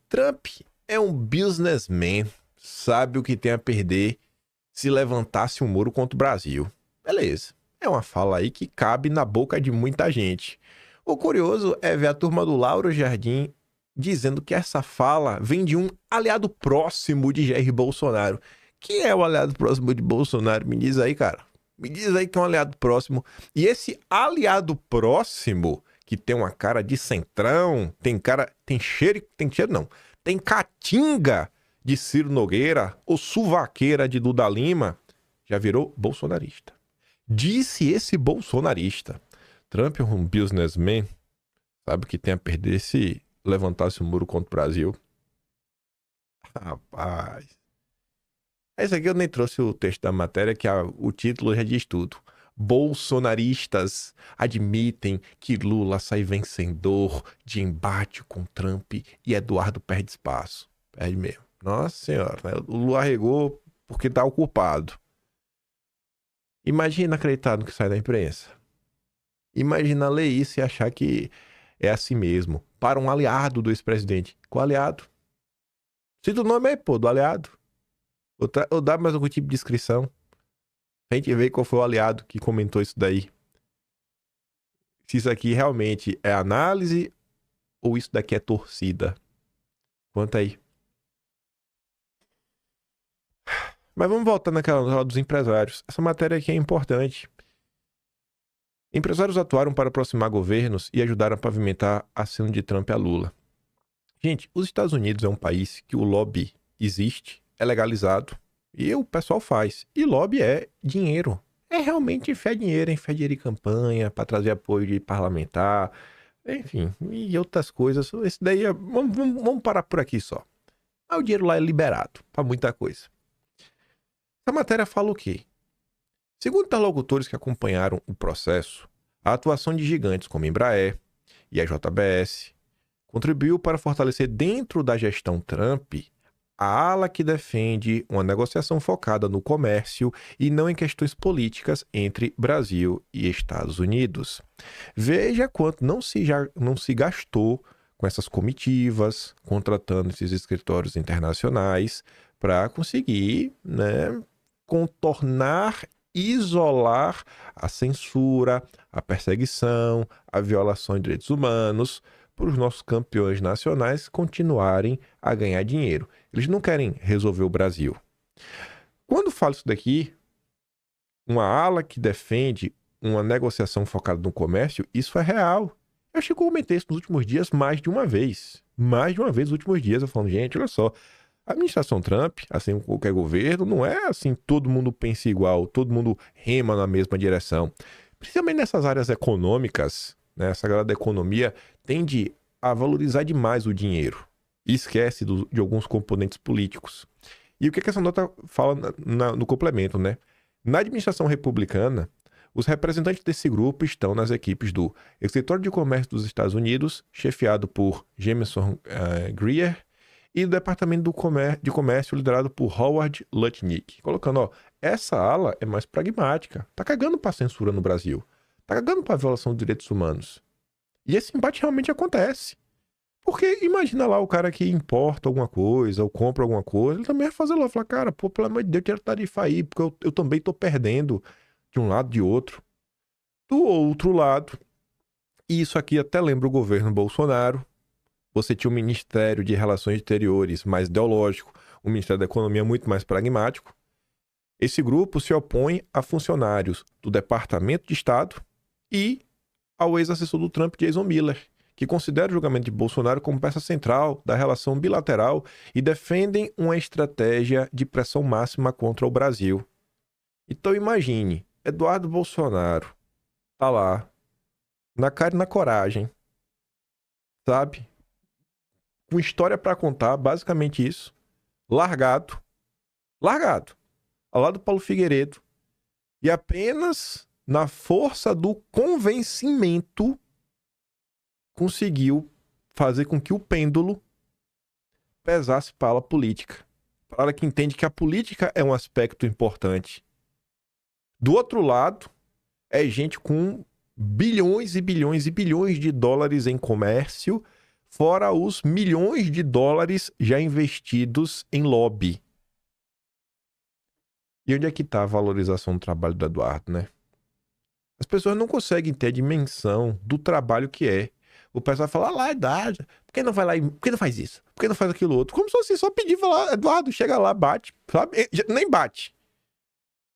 Speaker 11: Trump é um businessman, sabe o que tem a perder se levantasse um muro contra o Brasil. Beleza. É uma fala aí que cabe na boca de muita gente. O curioso é ver a turma do Lauro Jardim dizendo que essa fala vem de um aliado próximo de Jair Bolsonaro. Quem é o aliado próximo de Bolsonaro? Me diz aí, cara. Me diz aí que é um aliado próximo. E esse aliado próximo, que tem uma cara de centrão, tem cheiro não, tem catinga de Ciro Nogueira ou suvaqueira de Duda Lima, já virou bolsonarista. Disse esse bolsonarista. Trump é um businessman, sabe o que tem a perder se levantasse um muro contra o Brasil? Rapaz... Esse aqui eu nem trouxe o texto da matéria, que o título já diz tudo. Bolsonaristas admitem que Lula sai vencedor de embate com Trump e Eduardo perde espaço. Perde mesmo. Nossa senhora, né? O Lula arregou porque tá o culpado. Imagina acreditar no que sai da imprensa. Imagina ler isso e achar que é assim mesmo. Para um aliado do ex-presidente. Qual aliado? Cita o nome aí, pô, do aliado. Ou dá mais algum tipo de descrição. A gente vê qual foi o aliado que comentou isso daí. Se isso aqui realmente é análise ou isso daqui é torcida. Conta aí. Mas vamos voltar naquela hora dos empresários. Essa matéria aqui é importante. Empresários atuaram para aproximar governos e ajudaram a pavimentar a cena de Trump a Lula. Gente, os Estados Unidos é um país que o lobby existe. É legalizado e o pessoal faz. E lobby é dinheiro. É realmente enfiar dinheiro, enfiar dinheiro em campanha para trazer apoio de parlamentar, enfim, e outras coisas. Esse daí vamos parar por aqui só. Mas o dinheiro lá é liberado para muita coisa. Essa matéria fala o quê? Segundo interlocutores que acompanharam o processo, a atuação de gigantes como a Embraer e a JBS contribuiu para fortalecer dentro da gestão Trump a ala que defende uma negociação focada no comércio e não em questões políticas entre Brasil e Estados Unidos. Veja quanto não se gastou com essas comitivas, contratando esses escritórios internacionais para conseguir, né, contornar, isolar a censura, a perseguição, a violação de direitos humanos, para os nossos campeões nacionais continuarem a ganhar dinheiro. Eles não querem resolver o Brasil. Quando falo isso daqui, uma ala que defende uma negociação focada no comércio, isso é real. Eu acho que eu comentei isso nos últimos dias mais de uma vez. Mais de uma vez nos últimos dias eu falo, gente, olha só, a administração Trump, assim como qualquer governo, não é assim, todo mundo pensa igual, todo mundo rema na mesma direção. Principalmente nessas áreas econômicas, né, essa galera da economia tende a valorizar demais o dinheiro e esquece de alguns componentes políticos. E o que essa nota fala no complemento, né? Na administração republicana, os representantes desse grupo estão nas equipes do Escritório de Comércio dos Estados Unidos, chefiado por Jameson Greer, e do Departamento de Comércio, liderado por Howard Lutnick. Colocando, ó, essa ala é mais pragmática, tá cagando pra censura no Brasil, tá cagando pra violação dos direitos humanos. E esse embate realmente acontece. Porque imagina lá o cara que importa alguma coisa ou compra alguma coisa, ele também vai fazer lá, falar, cara, pô, pelo amor de Deus, tira tarifa aí, porque eu também tô perdendo de um lado de outro. Do outro lado, e isso aqui até lembra o governo Bolsonaro, você tinha um Ministério de Relações Exteriores mais ideológico, um Ministério da Economia muito mais pragmático. Esse grupo se opõe a funcionários do Departamento de Estado e ao ex-assessor do Trump, Jason Miller, que considera o julgamento de Bolsonaro como peça central da relação bilateral e defendem uma estratégia de pressão máxima contra o Brasil. Então imagine, Eduardo Bolsonaro tá lá, na cara e na coragem, sabe? Com história para contar, basicamente isso, largado, ao lado do Paulo Figueiredo, e apenas na força do convencimento conseguiu fazer com que o pêndulo pesasse para a ala política. Para a ala que entende que a política é um aspecto importante. Do outro lado, é gente com bilhões e bilhões e bilhões de dólares em comércio, fora os milhões de dólares já investidos em lobby. E onde é que está a valorização do trabalho do Eduardo, né? As pessoas não conseguem ter a dimensão do trabalho que é. O pessoal fala, lá, Eduardo, por que não vai lá e... Por que não faz isso? Por que não faz aquilo outro? Como se você só pedir, falar, Eduardo, chega lá, bate, sabe? Nem bate.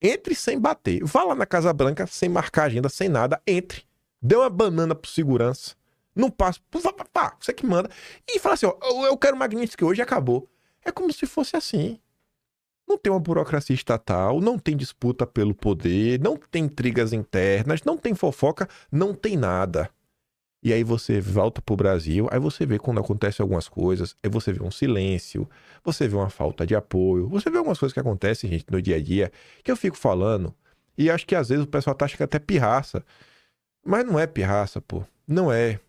Speaker 11: Entre sem bater. Vá lá na Casa Branca, sem marcar agenda, sem nada, entre. Dê uma banana pro segurança. Não passa, você que manda. E fala assim, ó, eu quero Magnitsky hoje e acabou. É como se fosse assim. Não tem uma burocracia estatal, não tem disputa pelo poder, não tem intrigas internas, não tem fofoca, não tem nada. E aí você volta pro Brasil, aí você vê quando acontecem algumas coisas, aí você vê um silêncio, você vê uma falta de apoio, você vê algumas coisas que acontecem, gente, no dia a dia, que eu fico falando, e acho que às vezes o pessoal acha que até pirraça. Mas não é pirraça, pô. Não é.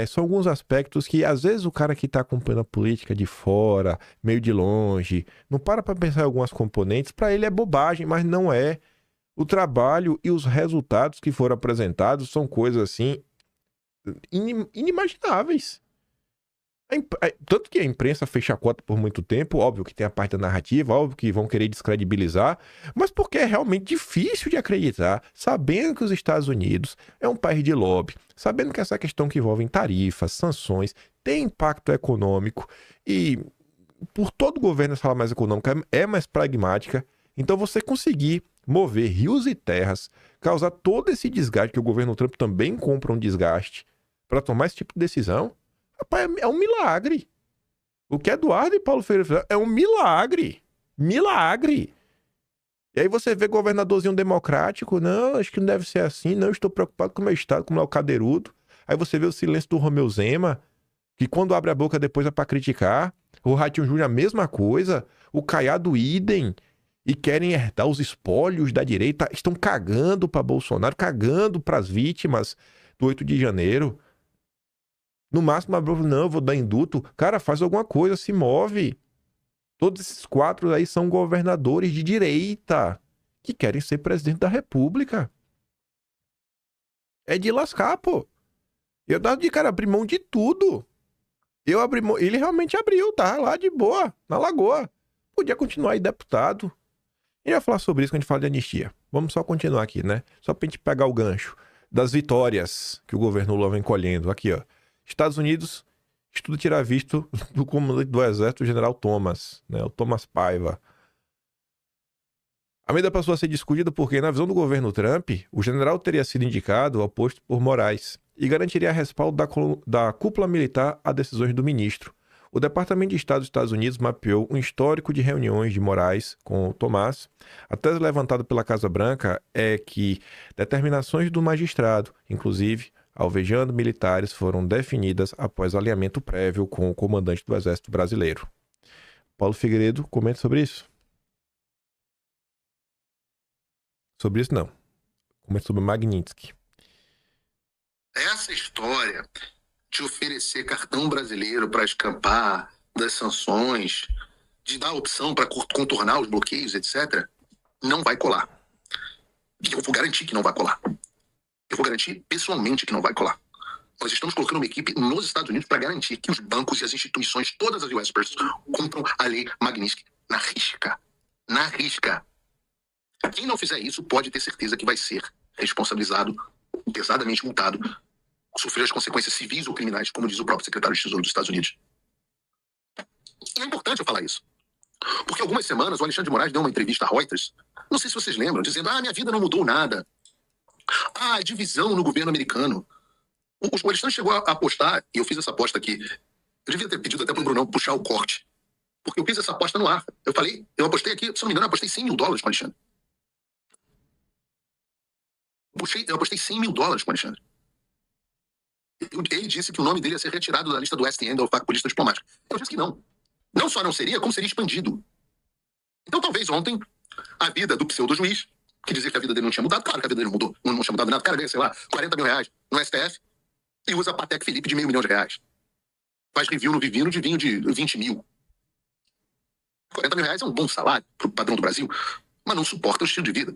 Speaker 11: São alguns aspectos que, às vezes, o cara que tá acompanhando a política de fora, meio de longe, não para pensar em algumas componentes, para ele é bobagem, mas não é. O trabalho e os resultados que foram apresentados são coisas, assim, inimagináveis. Tanto que a imprensa fecha a cota por muito tempo, óbvio que tem a parte da narrativa, óbvio que vão querer descredibilizar, mas porque é realmente difícil de acreditar, sabendo que os Estados Unidos é um país de lobby, sabendo que essa questão que envolve tarifas, sanções, tem impacto econômico e por todo governo essa ala mais econômica é mais pragmática, então você conseguir mover rios e terras, causar todo esse desgaste, que o governo Trump também compra um desgaste para tomar esse tipo de decisão, rapaz, é um milagre. O que Eduardo e Paulo Freire fizeram é um milagre. Milagre. E aí você vê governadorzinho democrático, não, acho que não deve ser assim, não, estou preocupado com o meu estado, como é o Cadeirudo. Aí você vê o silêncio do Romeu Zema, que quando abre a boca depois é para criticar. O Ratinho Júnior a mesma coisa. O Caiado idem. E querem herdar os espólios da direita. Estão cagando para Bolsonaro, cagando para as vítimas do 8 de janeiro. No máximo, não, eu vou dar indulto. Cara, faz alguma coisa, se move. Todos esses 4 aí são governadores de direita que querem ser presidente da República. É de lascar, pô. Eu dava de cara, abri mão de tudo. Eu abri mão, ele realmente abriu, tá? Lá de boa, na Lagoa. Podia continuar aí deputado. A gente vai falar sobre isso quando a gente fala de anistia. Vamos só continuar aqui, né? Só pra gente pegar o gancho das vitórias que o governo Lula vem colhendo. Aqui, ó. Estados Unidos estuda tirar visto do comandante do exército, o general Thomas, né? O Thomas Paiva. A medida passou a ser discutida porque, na visão do governo Trump, o general teria sido indicado ao posto por Moraes e garantiria respaldo da cúpula militar a decisões do ministro. O Departamento de Estado dos Estados Unidos mapeou um histórico de reuniões de Moraes com o Tomás. A tese levantada pela Casa Branca é que determinações do magistrado, inclusive alvejando militares foram definidas após alinhamento prévio com o comandante do Exército Brasileiro. Paulo Figueiredo, comenta sobre isso. Sobre isso, não. Comenta sobre Magnitsky.
Speaker 6: Essa história de oferecer cartão brasileiro para escapar das sanções, de dar opção para contornar os bloqueios, etc., não vai colar. Eu vou garantir que não vai colar. Eu vou garantir pessoalmente que não vai colar. Nós estamos colocando uma equipe nos Estados Unidos para garantir que os bancos e as instituições, todas as US Persons, cumpram a lei Magnitsky na risca. Na risca. Quem não fizer isso pode ter certeza que vai ser responsabilizado, pesadamente multado, sofrer as consequências civis ou criminais, como diz o próprio secretário de Tesouro dos Estados Unidos. E é importante eu falar isso. Porque algumas semanas o Alexandre de Moraes deu uma entrevista a Reuters, não sei se vocês lembram, dizendo: minha vida não mudou nada. A divisão no governo americano. O Alexandre chegou a apostar, e eu fiz essa aposta aqui. Eu devia ter pedido até pro Brunão puxar o corte. Porque eu fiz essa aposta no ar. Eu apostei aqui, se não me engano, eu apostei $100 mil com o Alexandre. Eu apostei $100 mil com o Alexandre. Ele disse que o nome dele ia ser retirado da lista do STN, da OFAC, Polícia Diplomática. Eu disse que não. Não só não seria, como seria expandido. Então, talvez ontem, a vida do pseudo-juiz, que dizia que a vida dele não tinha mudado, claro que a vida dele não mudou, não tinha mudado nada, o cara ganha, sei lá, R$40 mil no STF e usa a Patek Philippe de R$500 mil. Faz review no Vivino de vinho de 20 mil. R$40 mil é um bom salário pro padrão do Brasil, mas não suporta o estilo de vida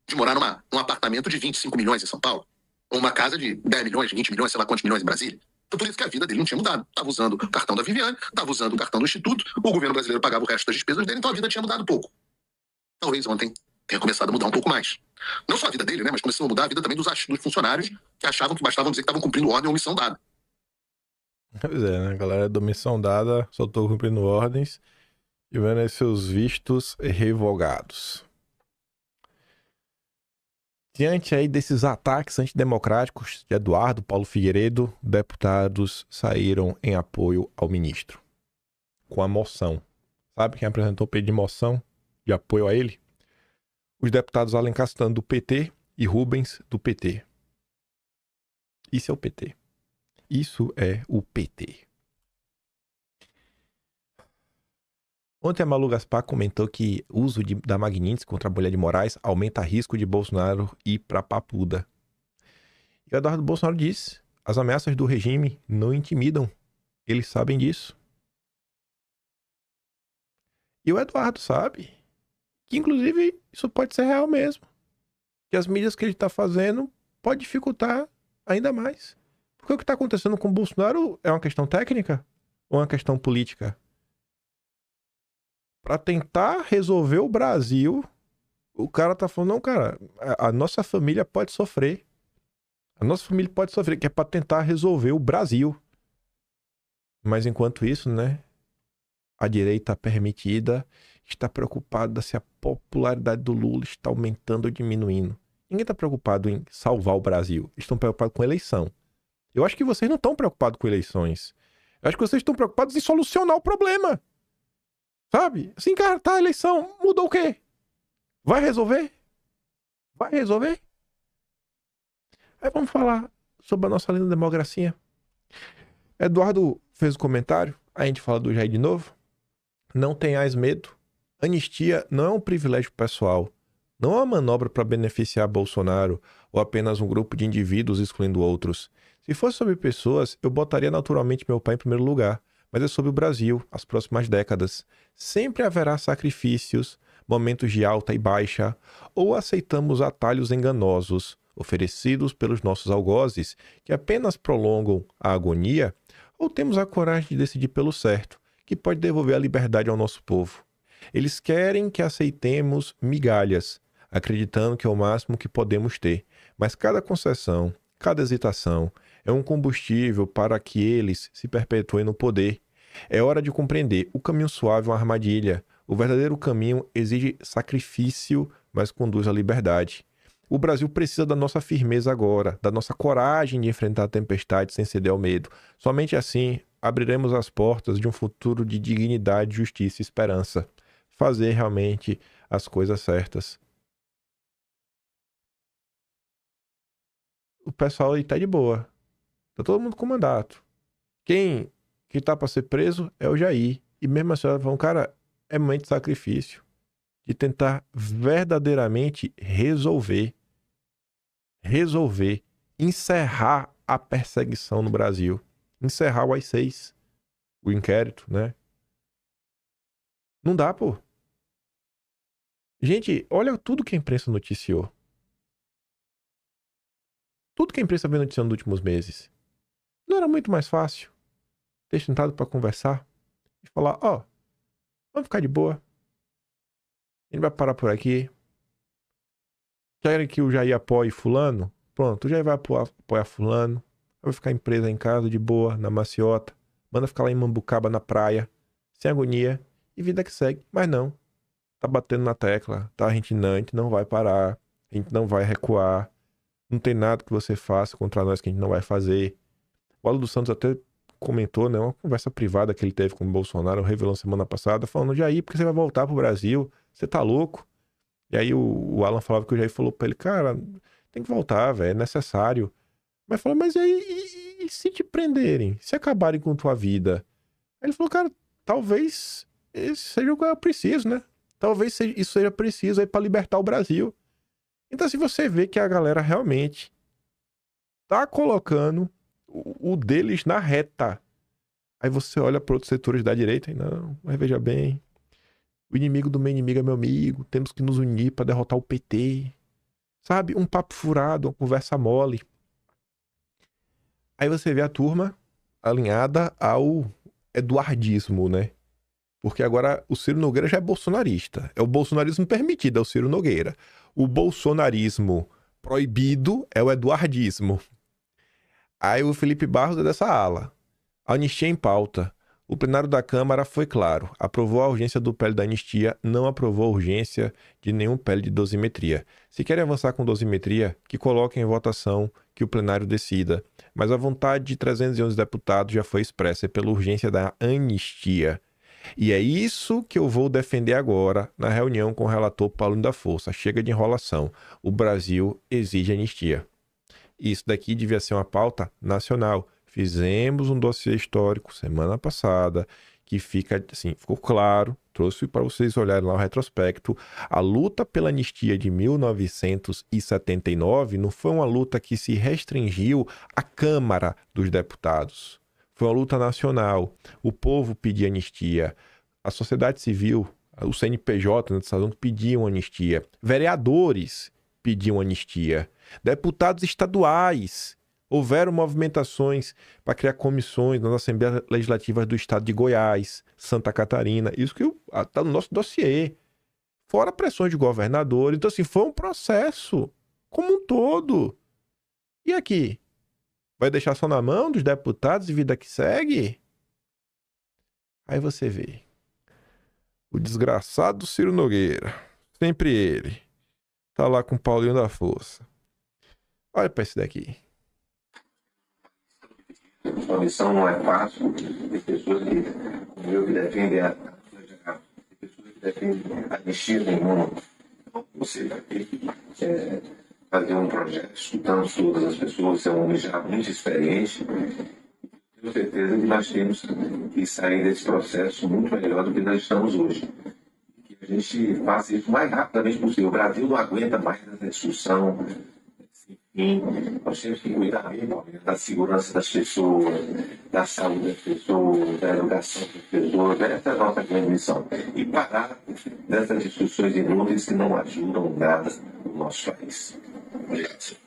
Speaker 6: de morar num apartamento de 25 milhões em São Paulo, ou uma casa de 10 milhões, 20 milhões, sei lá quantos milhões em Brasília. Então, por isso que a vida dele não tinha mudado. Estava usando o cartão da Viviane, estava usando o cartão do Instituto, o governo brasileiro pagava o resto das despesas dele, então a vida tinha mudado pouco. Talvez ontem tenha começado a mudar um pouco mais. Não só a vida dele, né, mas começou a mudar a vida também dos funcionários que achavam que bastavam dizer que estavam cumprindo ordem ou missão dada.
Speaker 11: Pois é, né? A galera da missão dada só estou cumprindo ordens e vendo aí seus vistos revogados. Diante aí desses ataques antidemocráticos de Eduardo Paulo Figueiredo, deputados saíram em apoio ao ministro. Com a moção. Sabe quem apresentou o pedido de moção de apoio a ele? Os deputados Alencar Castanho do PT e Rubens do PT. Isso é o PT. Isso é o PT. Ontem a Malu Gaspar comentou que o uso da Magnitsky contra a mulher de Moraes aumenta risco de Bolsonaro ir para Papuda. E o Eduardo Bolsonaro disse: as ameaças do regime não intimidam. Eles sabem disso. E o Eduardo sabe que, inclusive, isso pode ser real mesmo. Que as mídias que ele está fazendo pode dificultar ainda mais. Porque o que está acontecendo com o Bolsonaro é uma questão técnica ou uma questão política? Para tentar resolver o Brasil, o cara tá falando: não, cara, a nossa família pode sofrer. A nossa família pode sofrer, que é para tentar resolver o Brasil. Mas enquanto isso, né, a direita permitida está preocupada se a popularidade do Lula está aumentando ou diminuindo. Ninguém está preocupado em salvar o Brasil. Eles estão preocupados com eleição. Eu acho que vocês não estão preocupados com eleições. Eu acho que vocês estão preocupados em solucionar o problema. Sabe? Assim, cara, tá, a eleição mudou o quê? Vai resolver? Vai resolver? Aí vamos falar sobre a nossa linda democracia. Eduardo fez um comentário, a gente fala do Jair de novo. Não tenhais medo. Anistia não é um privilégio pessoal. Não é uma manobra para beneficiar Bolsonaro ou apenas um grupo de indivíduos excluindo outros. Se fosse sobre pessoas, eu botaria naturalmente meu pai em primeiro lugar. Mas é sobre o Brasil, as próximas décadas. Sempre haverá sacrifícios, momentos de alta e baixa, ou aceitamos atalhos enganosos, oferecidos pelos nossos algozes, que apenas prolongam a agonia, ou temos a coragem de decidir pelo certo, que pode devolver a liberdade ao nosso povo. Eles querem que aceitemos migalhas, acreditando que é o máximo que podemos ter, mas cada concessão, cada hesitação, é um combustível para que eles se perpetuem no poder. É hora de compreender: o caminho suave é uma armadilha. O verdadeiro caminho exige sacrifício, mas conduz à liberdade. O Brasil precisa da nossa firmeza agora, da nossa coragem de enfrentar a tempestade sem ceder ao medo. Somente assim abriremos as portas de um futuro de dignidade, justiça e esperança. Fazer realmente as coisas certas. O pessoal aí tá de boa. Tá todo mundo com mandato. Quem tá para ser preso é o Jair. E mesmo assim, ela falou, cara, é momento de sacrifício. De tentar verdadeiramente resolver, encerrar a perseguição no Brasil. Encerrar o AI-6, o inquérito, né? Não dá, pô. Gente, olha tudo que a imprensa noticiou. Tudo que a imprensa vem noticiando nos últimos meses. Não era muito mais fácil ter sentado pra conversar e falar, ó, vamos ficar de boa. A gente vai parar por aqui. Querem que o Jair apoie fulano? Pronto, o Jair vai apoiar fulano. Vai ficar em presa em casa, de boa, na maciota. Manda ficar lá em Mambucaba, na praia. Sem agonia. E vida que segue. Mas não. Tá batendo na tecla. Tá, a gente não vai parar. A gente não vai recuar. Não tem nada que você faça contra nós que a gente não vai fazer. O Alan dos Santos até comentou, né? Uma conversa privada que ele teve com o Bolsonaro, revelou semana passada, falando, Jair, por que você vai voltar pro Brasil? Você tá louco? E aí o Alan falava que o Jair falou pra ele, cara, tem que voltar, velho, é necessário. Mas falou, mas e aí, e se te prenderem? Se acabarem com tua vida? Aí ele falou, cara, talvez esse seja o que eu preciso, né? Talvez isso seja preciso aí pra libertar o Brasil. Então, se você vê que a galera realmente tá colocando o deles na reta, aí você olha para outros setores da direita e não, mas veja bem, o inimigo do meu inimigo é meu amigo, temos que nos unir para derrotar o PT. Sabe? Um papo furado, uma conversa mole. Aí você vê a turma alinhada ao eduardismo, né? Porque agora o Ciro Nogueira já é bolsonarista. É o bolsonarismo permitido, é o Ciro Nogueira. O bolsonarismo proibido é o eduardismo. Aí o Felipe Barros é dessa ala. Anistia em pauta. O plenário da Câmara foi claro. Aprovou a urgência do PL da anistia, não aprovou a urgência de nenhum PL de dosimetria. Se querem avançar com dosimetria, que coloquem em votação, que o plenário decida. Mas a vontade de 311 deputados já foi expressa pela urgência da anistia. E é isso que eu vou defender agora na reunião com o relator Paulo da Força. Chega de enrolação. O Brasil exige anistia. Isso daqui devia ser uma pauta nacional. Fizemos um dossiê histórico semana passada que fica assim, ficou claro, trouxe para vocês olharem lá o retrospecto. A luta pela anistia de 1979 não foi uma luta que se restringiu à Câmara dos Deputados. Foi uma luta nacional. O povo pedia anistia. A sociedade civil, o CNPJ, né, pediam anistia. Vereadores pediam anistia. Deputados estaduais. Houveram movimentações para criar comissões nas Assembleias Legislativas do Estado de Goiás, Santa Catarina. Isso que está no nosso dossiê. Fora pressões de governadores. Então, assim, foi um processo como um todo. E aqui? Vai deixar só na mão dos deputados e vida que segue? Aí você vê. O desgraçado Ciro Nogueira. Sempre ele. Tá lá com o Paulinho da Força. Olha pra esse daqui.
Speaker 14: A missão não é fácil. Tem pessoas que, como eu, que defendem a pessoas que defendem a anistia nenhuma. Você vai ter que fazer um projeto escutando todas as pessoas. Você é um homem já muito experiente. Tenho certeza que nós temos que sair desse processo muito melhor do que nós estamos hoje. Que a gente faça isso o mais rapidamente possível. O Brasil não aguenta mais essa discussão. Enfim, nós temos que cuidar mesmo da segurança das pessoas, da saúde das pessoas, da educação das pessoas. Essa é a nossa grande missão. E parar dessas discussões inúteis que não ajudam nada no nosso país. Obrigado.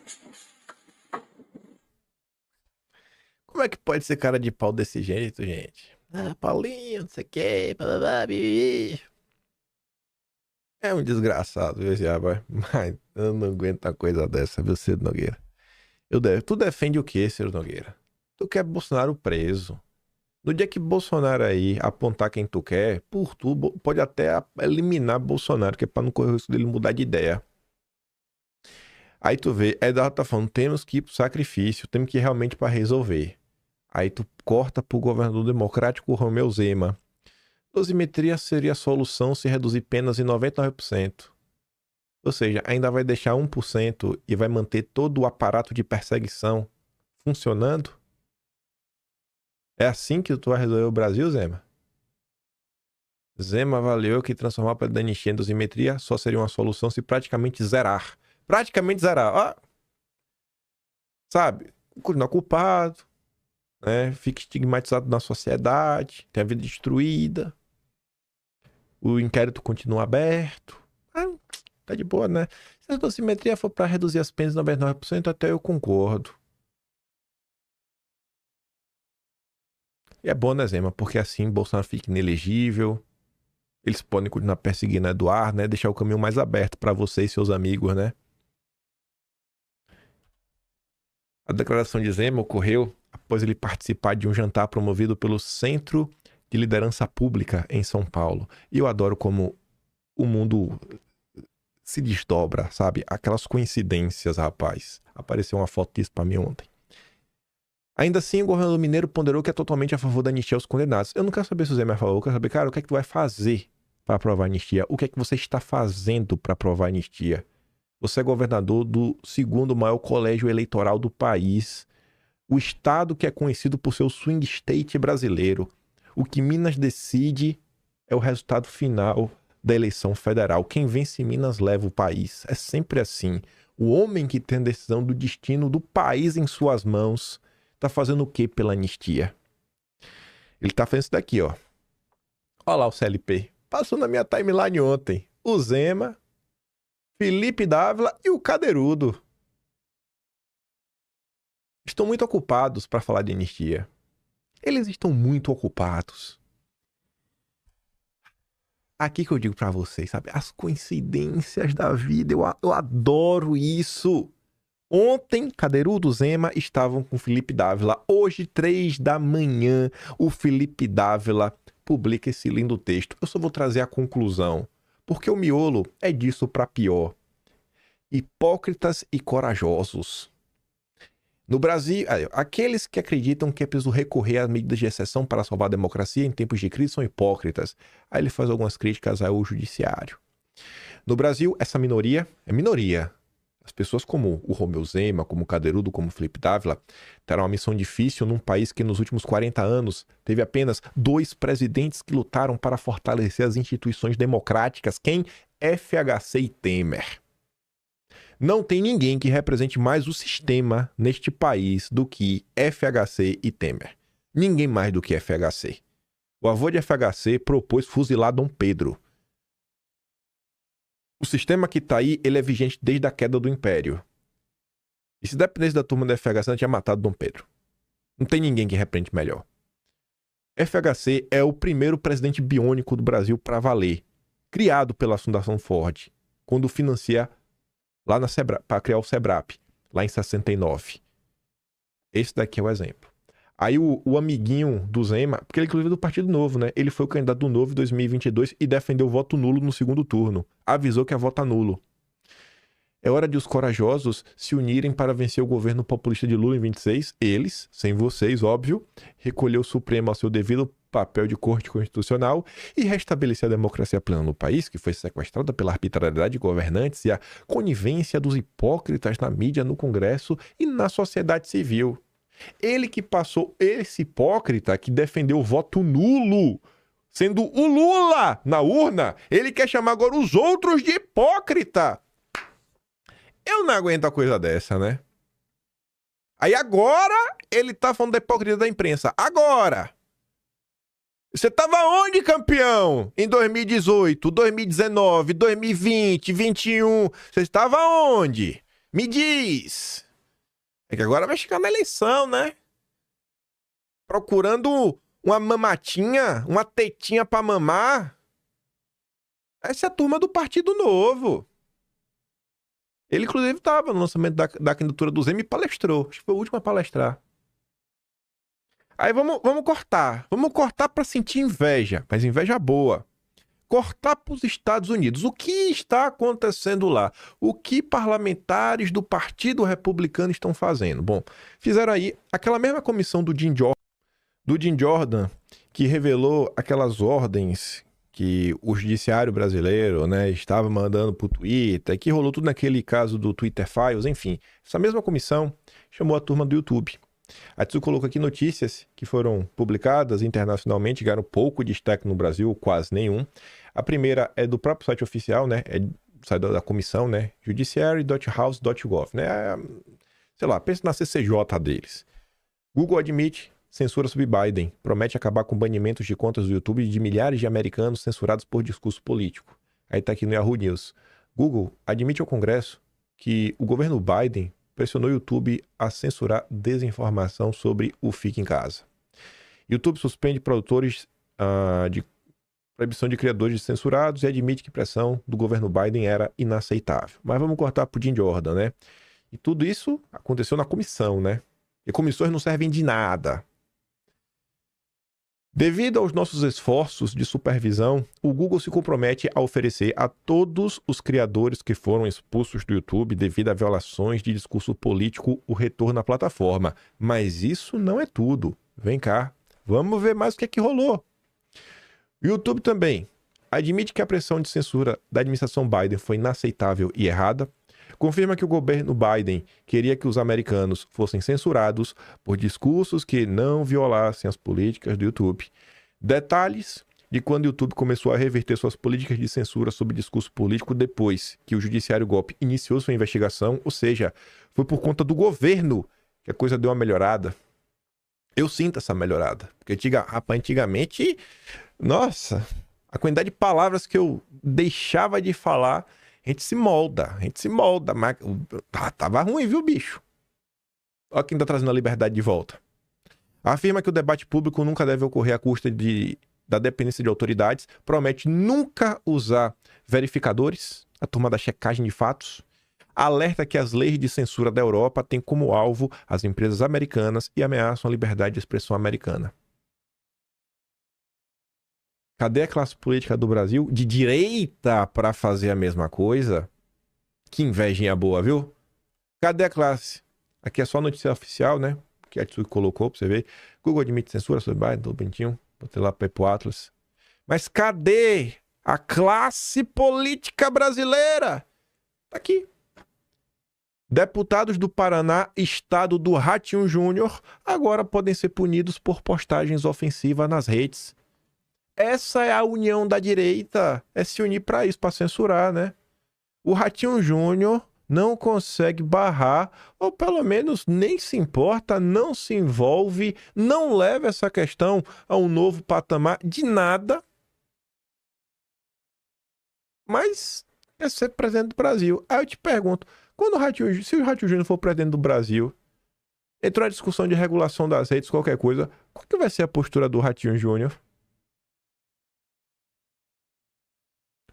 Speaker 11: Como é que pode ser cara de pau desse jeito, gente? Ah, Paulinho, não sei o quê, blá, bibi. É um desgraçado, viu, esse rapaz? Mas eu não aguento uma coisa dessa, viu, Ciro Nogueira? Tu defende o quê, Ciro Nogueira? Tu quer Bolsonaro preso. No dia que Bolsonaro aí apontar quem tu quer, por tu, pode até eliminar Bolsonaro, que é pra não correr o risco dele mudar de ideia. Aí tu vê, Eduardo tá falando, temos que ir pro sacrifício, temos que ir realmente pra resolver. Aí tu corta pro governador democrático Romeu Zema. Dosimetria seria a solução se reduzir penas em 99%. Ou seja, ainda vai deixar 1% e vai manter todo o aparato de perseguição funcionando? É assim que tu vai resolver o Brasil, Zema? Zema avaliou que transformar o período da anistia em dosimetria só seria uma solução se praticamente zerar. Praticamente zerar. Ó, sabe? Continua culpado, né? Fica estigmatizado na sociedade, tem a vida destruída. O inquérito continua aberto. Tá de boa, né? Se a dosimetria for para reduzir as penas em 99%, até eu concordo. E é bom, né, Zema? Porque assim Bolsonaro fica inelegível. Eles podem continuar perseguindo Eduardo, né? Deixar o caminho mais aberto para você e seus amigos, né? A declaração de Zema ocorreu após ele participar de um jantar promovido pelo Centro de Liderança Pública em São Paulo. E eu adoro como o mundo se desdobra, sabe? Aquelas coincidências, rapaz. Apareceu uma foto disso pra mim ontem. Ainda assim, o governo mineiro ponderou que é totalmente a favor da anistia aos condenados. Eu não quero saber se o Zema falou, eu quero saber, cara, o que é que tu vai fazer para aprovar a anistia? O que é que você está fazendo para aprovar a anistia? Você é governador do segundo maior colégio eleitoral do país. O estado que é conhecido por ser o swing state brasileiro. O que Minas decide é o resultado final da eleição federal. Quem vence em Minas leva o país. É sempre assim. O homem que tem a decisão do destino do país em suas mãos tá fazendo o que pela anistia? Ele tá fazendo isso daqui, ó. Olha lá o CLP. Passou na minha timeline ontem. O Zema, Felipe Dávila e o Cadeirudo. Estão muito ocupados para falar de anistia. Eles estão muito ocupados. Aqui que eu digo pra vocês, sabe? As coincidências da vida. Eu adoro isso. Ontem, Cadeirudo, Zema estavam com Felipe Dávila. Hoje, 3 da manhã, o Felipe Dávila publica esse lindo texto. Eu só vou trazer a conclusão, porque o miolo é disso pra pior. Hipócritas e corajosos. No Brasil, aqueles que acreditam que é preciso recorrer a medidas de exceção para salvar a democracia em tempos de crise são hipócritas. Aí ele faz algumas críticas ao judiciário. No Brasil, essa minoria é minoria. As pessoas como o Romeu Zema, como o Cadeirudo, como o Felipe Dávila, terão uma missão difícil num país que nos últimos 40 anos teve apenas 2 presidentes que lutaram para fortalecer as instituições democráticas. Quem? FHC e Temer. Não tem ninguém que represente mais o sistema neste país do que FHC e Temer. Ninguém mais do que FHC. O avô de FHC propôs fuzilar Dom Pedro. O sistema que tá aí, ele é vigente desde a queda do Império. E se dependesse da turma da FHC, não tinha matado Dom Pedro. Não tem ninguém que represente melhor. FHC é o primeiro presidente biônico do Brasil para valer. Criado pela Fundação Ford, quando financia lá na para criar o Sebrap, lá em 69. Esse daqui é o exemplo. Aí o amiguinho do Zema, porque ele inclusive é do Partido Novo, né? Ele foi o candidato do Novo em 2022 e defendeu o voto nulo no segundo turno. Avisou que ia votar nulo. É hora de os corajosos se unirem para vencer o governo populista de Lula em 26. Eles, sem vocês, óbvio, recolher o Supremo ao seu devido papel de corte constitucional e restabelecer a democracia plena no país, que foi sequestrada pela arbitrariedade de governantes e a conivência dos hipócritas na mídia, no Congresso e na sociedade civil. Ele que passou, esse hipócrita que defendeu o voto nulo, sendo o Lula na urna, ele quer chamar agora os outros de hipócrita. Eu não aguento a coisa dessa, né? Aí agora ele tá falando da hipocrisia da imprensa. Agora! Você tava onde, campeão? Em 2018, 2019, 2020, 2021. Você estava onde? Me diz! É que agora vai chegar na eleição, né? Procurando uma mamatinha, uma tetinha pra mamar. Essa é a turma do Partido Novo. Ele, inclusive, estava no lançamento da candidatura do Zema e palestrou. Acho que foi o último a palestrar. Aí vamos cortar. Vamos cortar pra sentir inveja, mas inveja boa. Cortar pros Estados Unidos. O que está acontecendo lá? O que parlamentares do Partido Republicano estão fazendo? Bom, fizeram aí aquela mesma comissão do Jim Jordan, que revelou aquelas ordens que o judiciário brasileiro, né, estava mandando pro Twitter, que rolou tudo naquele caso do Twitter Files, enfim. Essa mesma comissão chamou a turma do YouTube. A Tsu colocou aqui notícias que foram publicadas internacionalmente, ganharam pouco destaque no Brasil, quase nenhum. A primeira é do próprio site oficial, né? Sai da comissão, né? judiciary.house.gov, né? Sei lá, pensa na CCJ deles. Google admite censura sobre Biden, promete acabar com banimentos de contas do YouTube de milhares de americanos censurados por discurso político. Aí tá aqui no Yahoo News. Google admite ao Congresso que o governo Biden pressionou o YouTube a censurar desinformação sobre o Fique em Casa. YouTube suspende produtores de proibição de criadores censurados e admite que pressão do governo Biden era inaceitável. Mas vamos cortar pro Jim Jordan, né? E tudo isso aconteceu na comissão, né? E comissões não servem de nada. Devido aos nossos esforços de supervisão, o Google se compromete a oferecer a todos os criadores que foram expulsos do YouTube devido a violações de discurso político o retorno à plataforma. Mas isso não é tudo. Vem cá, vamos ver mais o que é que rolou. O YouTube também admite que a pressão de censura da administração Biden foi inaceitável e errada. Confirma que o governo Biden queria que os americanos fossem censurados por discursos que não violassem as políticas do YouTube. Detalhes de quando o YouTube começou a reverter suas políticas de censura sobre discurso político depois que o Judiciário Golpe iniciou sua investigação, ou seja, foi por conta do governo que a coisa deu uma melhorada. Eu sinto essa melhorada, porque antigamente, nossa, a quantidade de palavras que eu deixava de falar, a gente se molda, mas tava ruim, viu, bicho? Olha quem tá trazendo a liberdade de volta. Afirma que o debate público nunca deve ocorrer à custa da dependência de autoridades, promete nunca usar verificadores, a turma da checagem de fatos, alerta que as leis de censura da Europa têm como alvo as empresas americanas e ameaçam a liberdade de expressão americana. Cadê a classe política do Brasil de direita para fazer a mesma coisa? Que invejinha boa, viu? Cadê a classe? Aqui é só notícia oficial, né? Que a Tsu colocou pra você ver. Google admite censura sobre Biden, tudo bonitinho. Botei lá para pro Atlas. Mas cadê a classe política brasileira? Tá aqui. Deputados do Paraná, estado do Ratinho Júnior, agora podem ser punidos por postagens ofensivas nas redes. Essa é a união da direita, é se unir para isso, para censurar, né? O Ratinho Júnior não consegue barrar, ou pelo menos nem se importa, não se envolve, não leva essa questão a um novo patamar de nada, mas é ser presidente do Brasil. Aí eu te pergunto, se o Ratinho Júnior for presidente do Brasil, entrou na discussão de regulação das redes, qualquer coisa, qual que vai ser a postura do Ratinho Júnior?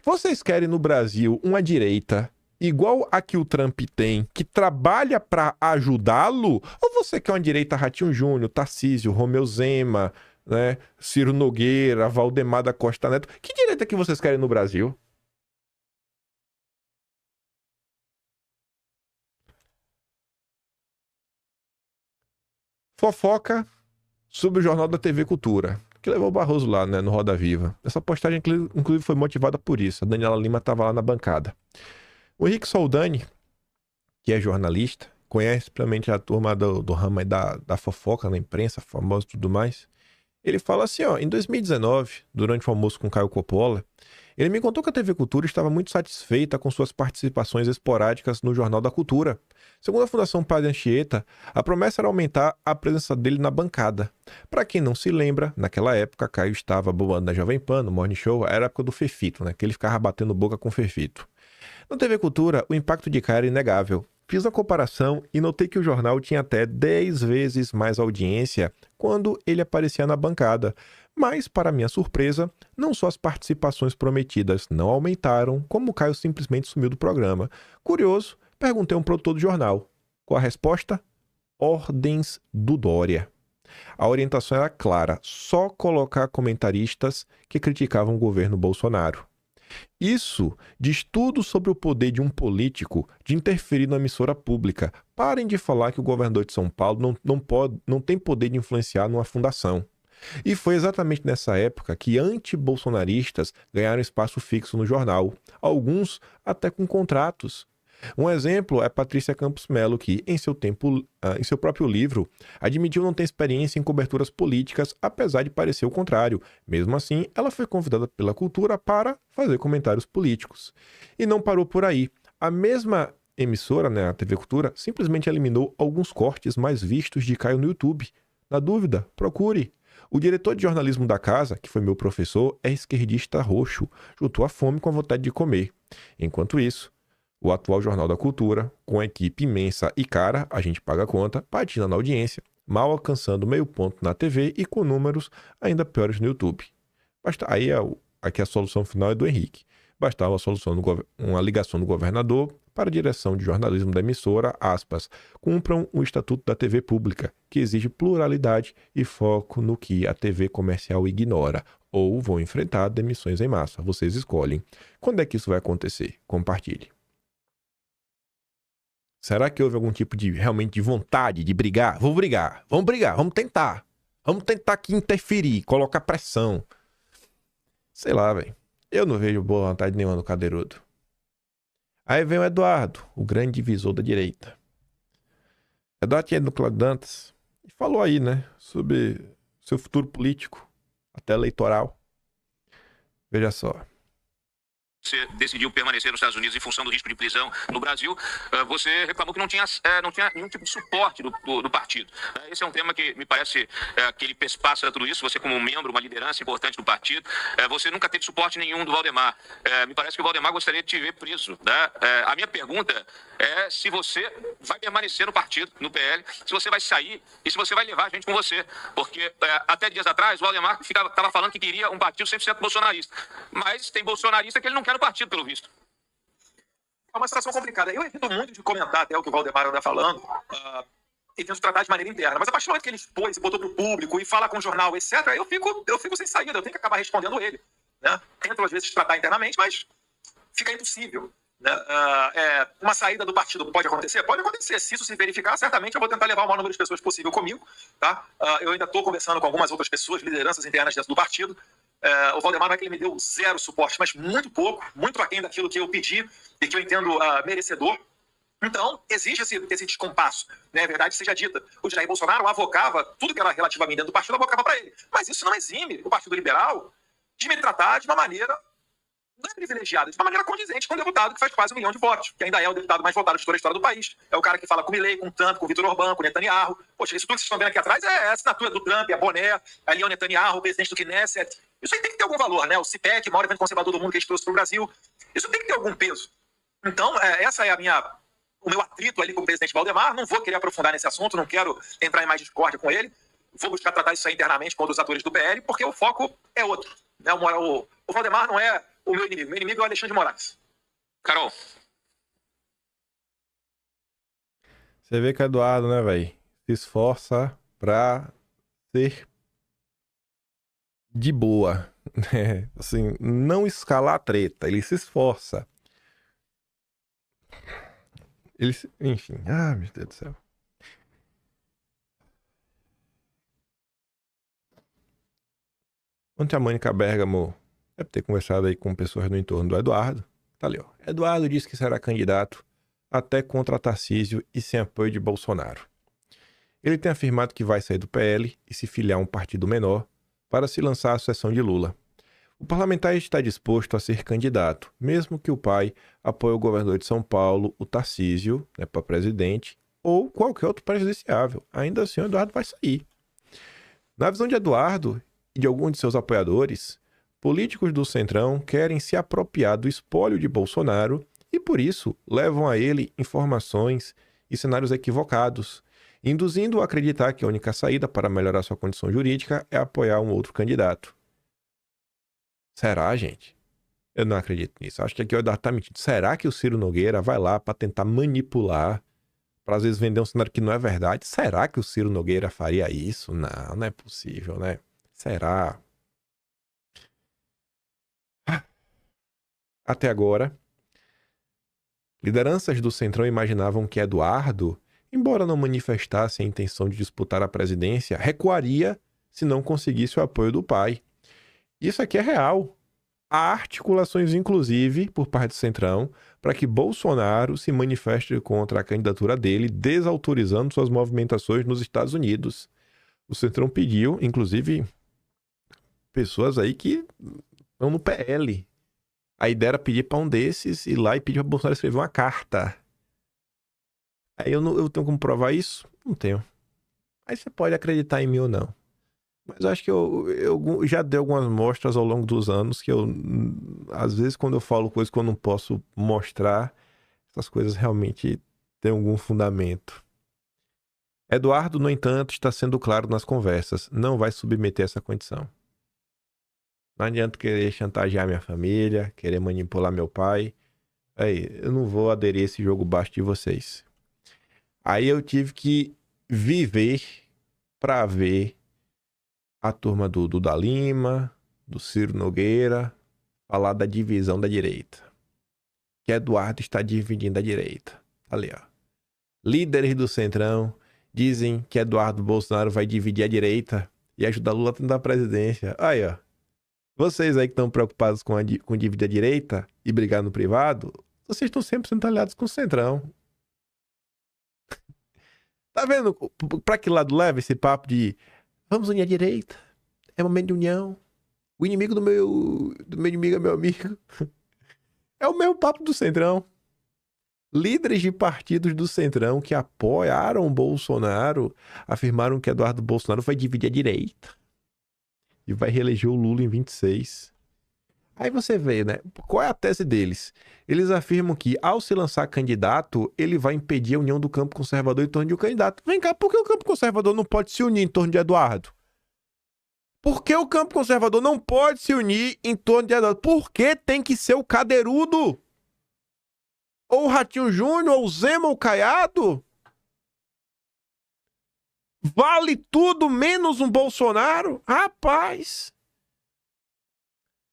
Speaker 11: Vocês querem no Brasil uma direita igual a que o Trump tem, que trabalha para ajudá-lo? Ou você quer uma direita Ratinho Júnior, Tarcísio, Romeu Zema, né, Ciro Nogueira, Valdemar da Costa Neto? Que direita que vocês querem no Brasil? Fofoca sobre o Jornal da TV Cultura, que levou o Barroso lá, né, no Roda Viva. Essa postagem, inclusive, foi motivada por isso. A Daniela Lima estava lá na bancada. O Henrique Soldani, que é jornalista, conhece plenamente a turma do ramo da fofoca na imprensa, famosa e tudo mais. Ele fala assim, ó, em 2019, durante o almoço com Caio Coppola, ele me contou que a TV Cultura estava muito satisfeita com suas participações esporádicas no Jornal da Cultura. Segundo a Fundação Padre Anchieta, a promessa era aumentar a presença dele na bancada. Para quem não se lembra, naquela época, Caio estava bombando na Jovem Pan, no Morning Show, era a época do Fefito, né? Que ele ficava batendo boca com o Fefito. Na TV Cultura, o impacto de Caio era inegável. Fiz a comparação e notei que o jornal tinha até 10 vezes mais audiência quando ele aparecia na bancada. Mas, para minha surpresa, não só as participações prometidas não aumentaram, como Caio simplesmente sumiu do programa. Curioso, perguntei a um produtor do jornal. Qual a resposta? Ordens do Dória. A orientação era clara, só colocar comentaristas que criticavam o governo Bolsonaro. Isso diz tudo sobre o poder de um político de interferir na emissora pública. Parem de falar que o governador de São Paulo não tem poder de influenciar numa fundação. E foi exatamente nessa época que anti-bolsonaristas ganharam espaço fixo no jornal, alguns até com contratos. Um exemplo é Patrícia Campos Melo, que, em seu próprio livro, admitiu não ter experiência em coberturas políticas, apesar de parecer o contrário. Mesmo assim, ela foi convidada pela Cultura para fazer comentários políticos. E não parou por aí. A mesma emissora, né, a TV Cultura, simplesmente eliminou alguns cortes mais vistos de Caio no YouTube. Na dúvida, procure. O diretor de jornalismo da casa, que foi meu professor, é esquerdista roxo, juntou a fome com a vontade de comer. Enquanto isso, o atual Jornal da Cultura, com a equipe imensa e cara, a gente paga a conta, patina na audiência, mal alcançando meio ponto na TV e com números ainda piores no YouTube. Aqui a solução final é do Henrique. Bastava uma ligação do governador para a direção de jornalismo da emissora, aspas, cumpram o Estatuto da TV Pública, que exige pluralidade e foco no que a TV comercial ignora, ou vão enfrentar demissões em massa. Vocês escolhem. Quando é que isso vai acontecer? Compartilhe. Será que houve algum tipo de realmente de vontade de brigar? Vamos brigar, vamos tentar. Vamos tentar aqui interferir, colocar pressão. Sei lá, velho. Eu não vejo boa vontade nenhuma no Cadeirudo. Aí vem o Eduardo, o grande divisor da direita. Eduardo tinha ido no Cláudio Dantas e falou aí, né, sobre seu futuro político, até eleitoral. Veja só.
Speaker 15: Você decidiu permanecer nos Estados Unidos em função do risco de prisão no Brasil, você reclamou que não tinha nenhum tipo de suporte do partido. Esse é um tema que me parece que ele passa tudo isso. Você, como membro, uma liderança importante do partido, você nunca teve suporte nenhum do Valdemar. Me parece que o Valdemar gostaria de te ver preso. A minha pergunta é se você vai permanecer no partido, no PL, se você vai sair e se você vai levar a gente com você. Porque até dias atrás o Valdemar estava falando que queria um partido 100% bolsonarista. Mas tem bolsonarista que ele não quer no partido, pelo visto.
Speaker 8: É uma situação complicada. Eu evito muito de comentar até o que o Valdemar anda falando e tento tratar de maneira interna. Mas a partir do momento que ele expôs e botou para o público e fala com o jornal, etc., eu fico sem saída. Eu tenho que acabar respondendo ele. Né? Tento, às vezes, tratar internamente, mas fica impossível. Né? Uma saída do partido pode acontecer? Pode acontecer. Se isso se verificar, certamente eu vou tentar levar o maior número de pessoas possível comigo. Tá? Eu ainda estou conversando com algumas outras pessoas, lideranças internas dentro do partido. O Valdemar não é que ele me deu zero suporte, mas muito pouco, muito aquém daquilo que eu pedi e que eu entendo merecedor. Então, existe esse descompasso, né? A verdade seja dita. O Jair Bolsonaro avocava, tudo que era relativo a mim dentro do partido, avocava para ele. Mas isso não exime o Partido Liberal de me tratar de uma maneira não é privilegiada, de uma maneira condizente com um deputado que faz quase 1 milhão de votos, que ainda é o deputado mais votado de toda a história do país. É o cara que fala com o Milei, com o Trump, com o Vitor Orbán, com o Netanyahu. Poxa, isso tudo que vocês estão vendo aqui atrás é a assinatura do Trump, é boné, ali é o Netanyahu, o presidente do Knesset. Isso aí tem que ter algum valor, né? O CIPEC, o maior evento conservador do mundo que a gente trouxe para o Brasil. Isso tem que ter algum peso. Então, essa é o meu atrito ali com o presidente Valdemar. Não vou querer aprofundar nesse assunto, não quero entrar em mais discórdia com ele. Vou buscar tratar isso aí internamente com outros atores do PL, porque o foco é outro. Né? O Valdemar não é o meu inimigo. Meu inimigo é o Alexandre de Moraes.
Speaker 15: Carol.
Speaker 11: Você vê que o Eduardo, né, velho, se esforça pra ser de boa, né? Assim, não escalar a treta, ele se esforça. Enfim, meu Deus do céu. Ontem a Mônica Bergamo deve ter conversado aí com pessoas no entorno do Eduardo. Tá ali, ó. Eduardo disse que será candidato até contra Tarcísio e sem apoio de Bolsonaro. Ele tem afirmado que vai sair do PL e se filiar a um partido menor para se lançar à sucessão de Lula. O parlamentar está disposto a ser candidato, mesmo que o pai apoie o governador de São Paulo, o Tarcísio, né, para presidente, ou qualquer outro presidenciável. Ainda assim, o Eduardo vai sair. Na visão de Eduardo e de alguns de seus apoiadores, políticos do Centrão querem se apropriar do espólio de Bolsonaro e, por isso, levam a ele informações e cenários equivocados, induzindo-o a acreditar que a única saída para melhorar sua condição jurídica é apoiar um outro candidato. Será, gente? Eu não acredito nisso. Acho que aqui o Eduardo tá mentindo. Será que o Ciro Nogueira vai lá para tentar manipular, para às vezes vender um cenário que não é verdade? Será que o Ciro Nogueira faria isso? Não, não é possível, né? Será? Até agora, lideranças do Centrão imaginavam que Eduardo, embora não manifestasse a intenção de disputar a presidência, recuaria se não conseguisse o apoio do pai. Isso aqui é real. Há articulações, inclusive, por parte do Centrão, para que Bolsonaro se manifeste contra a candidatura dele, desautorizando suas movimentações nos Estados Unidos. O Centrão pediu, inclusive, pessoas aí que estão no PL. A ideia era pedir para um desses ir lá e pedir para Bolsonaro escrever uma carta. Aí eu tenho como provar isso? Não tenho. Aí você pode acreditar em mim ou não. Mas eu acho que eu já dei algumas mostras ao longo dos anos que às vezes, quando eu falo coisas que eu não posso mostrar, essas coisas realmente têm algum fundamento. Eduardo, no entanto, está sendo claro nas conversas. Não vai submeter essa condição. Não adianta querer chantagear minha família, querer manipular meu pai. Aí, eu não vou aderir a esse jogo baixo de vocês. Aí eu tive que viver para ver a turma do Duda Lima, do Ciro Nogueira, falar da divisão da direita. Que Eduardo está dividindo a direita. Ali, ó. Líderes do Centrão dizem que Eduardo Bolsonaro vai dividir a direita e ajudar Lula a tentar a presidência. Aí, ó. Vocês aí que estão preocupados com dividir a direita e brigar no privado, vocês estão sempre sendo aliados com o Centrão. Tá vendo pra que lado leva esse papo de vamos unir a direita? É momento de união. O inimigo do meu inimigo é meu amigo. É o mesmo papo do Centrão. Líderes de partidos do Centrão que apoiaram o Bolsonaro afirmaram que Eduardo Bolsonaro vai dividir a direita e vai reeleger o Lula em 26. Aí você vê, né? Qual é a tese deles? Eles afirmam que, ao se lançar candidato, ele vai impedir a união do campo conservador em torno de um candidato. Vem cá, por que o campo conservador não pode se unir em torno de Eduardo? Por que o campo conservador não pode se unir em torno de Eduardo? Por que tem que ser o Cadeirudo? Ou o Ratinho Júnior, ou o Zema, ou o Caiado? Vale tudo menos um Bolsonaro? Rapaz!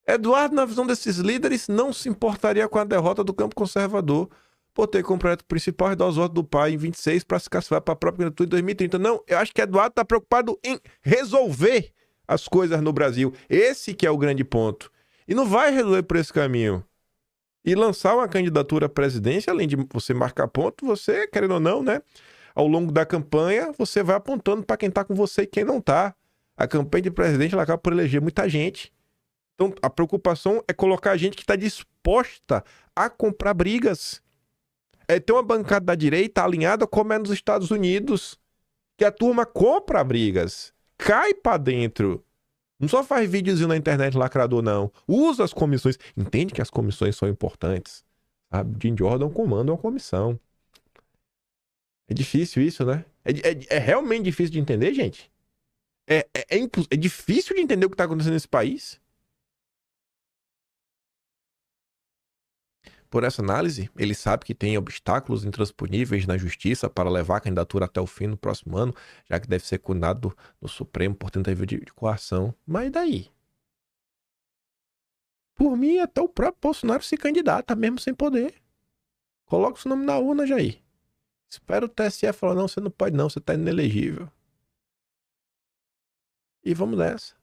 Speaker 11: Eduardo, na visão desses líderes, não se importaria com a derrota do campo conservador por ter como projeto principal redor os votos do pai em 26 para se classificar para a própria candidatura em 2030. Não, eu acho que Eduardo está preocupado em resolver as coisas no Brasil. Esse que é o grande ponto. E não vai resolver por esse caminho. E lançar uma candidatura à presidência, além de você marcar ponto, você, querendo ou não, né? Ao longo da campanha, você vai apontando para quem está com você e quem não está. A campanha de presidente ela acaba por eleger muita gente. Então, a preocupação é colocar gente que está disposta a comprar brigas. É ter uma bancada da direita alinhada como é nos Estados Unidos, que a turma compra brigas, cai para dentro. Não só faz videozinho na internet lacrador, não. Usa as comissões. Entende que as comissões são importantes. Sabe? Jim Jordan comanda uma comissão. É difícil isso, né? É realmente difícil de entender, gente. É difícil de entender o que está acontecendo nesse país. Por essa análise, ele sabe que tem obstáculos intransponíveis na justiça para levar a candidatura até o fim no próximo ano, já que deve ser condenado no Supremo por tentativa de coação. Mas daí? Por mim, até o próprio Bolsonaro se candidata, mesmo sem poder. Coloca o seu nome na urna, Jair. Espera o TSE falar, não, você não pode não, você está inelegível. E vamos nessa.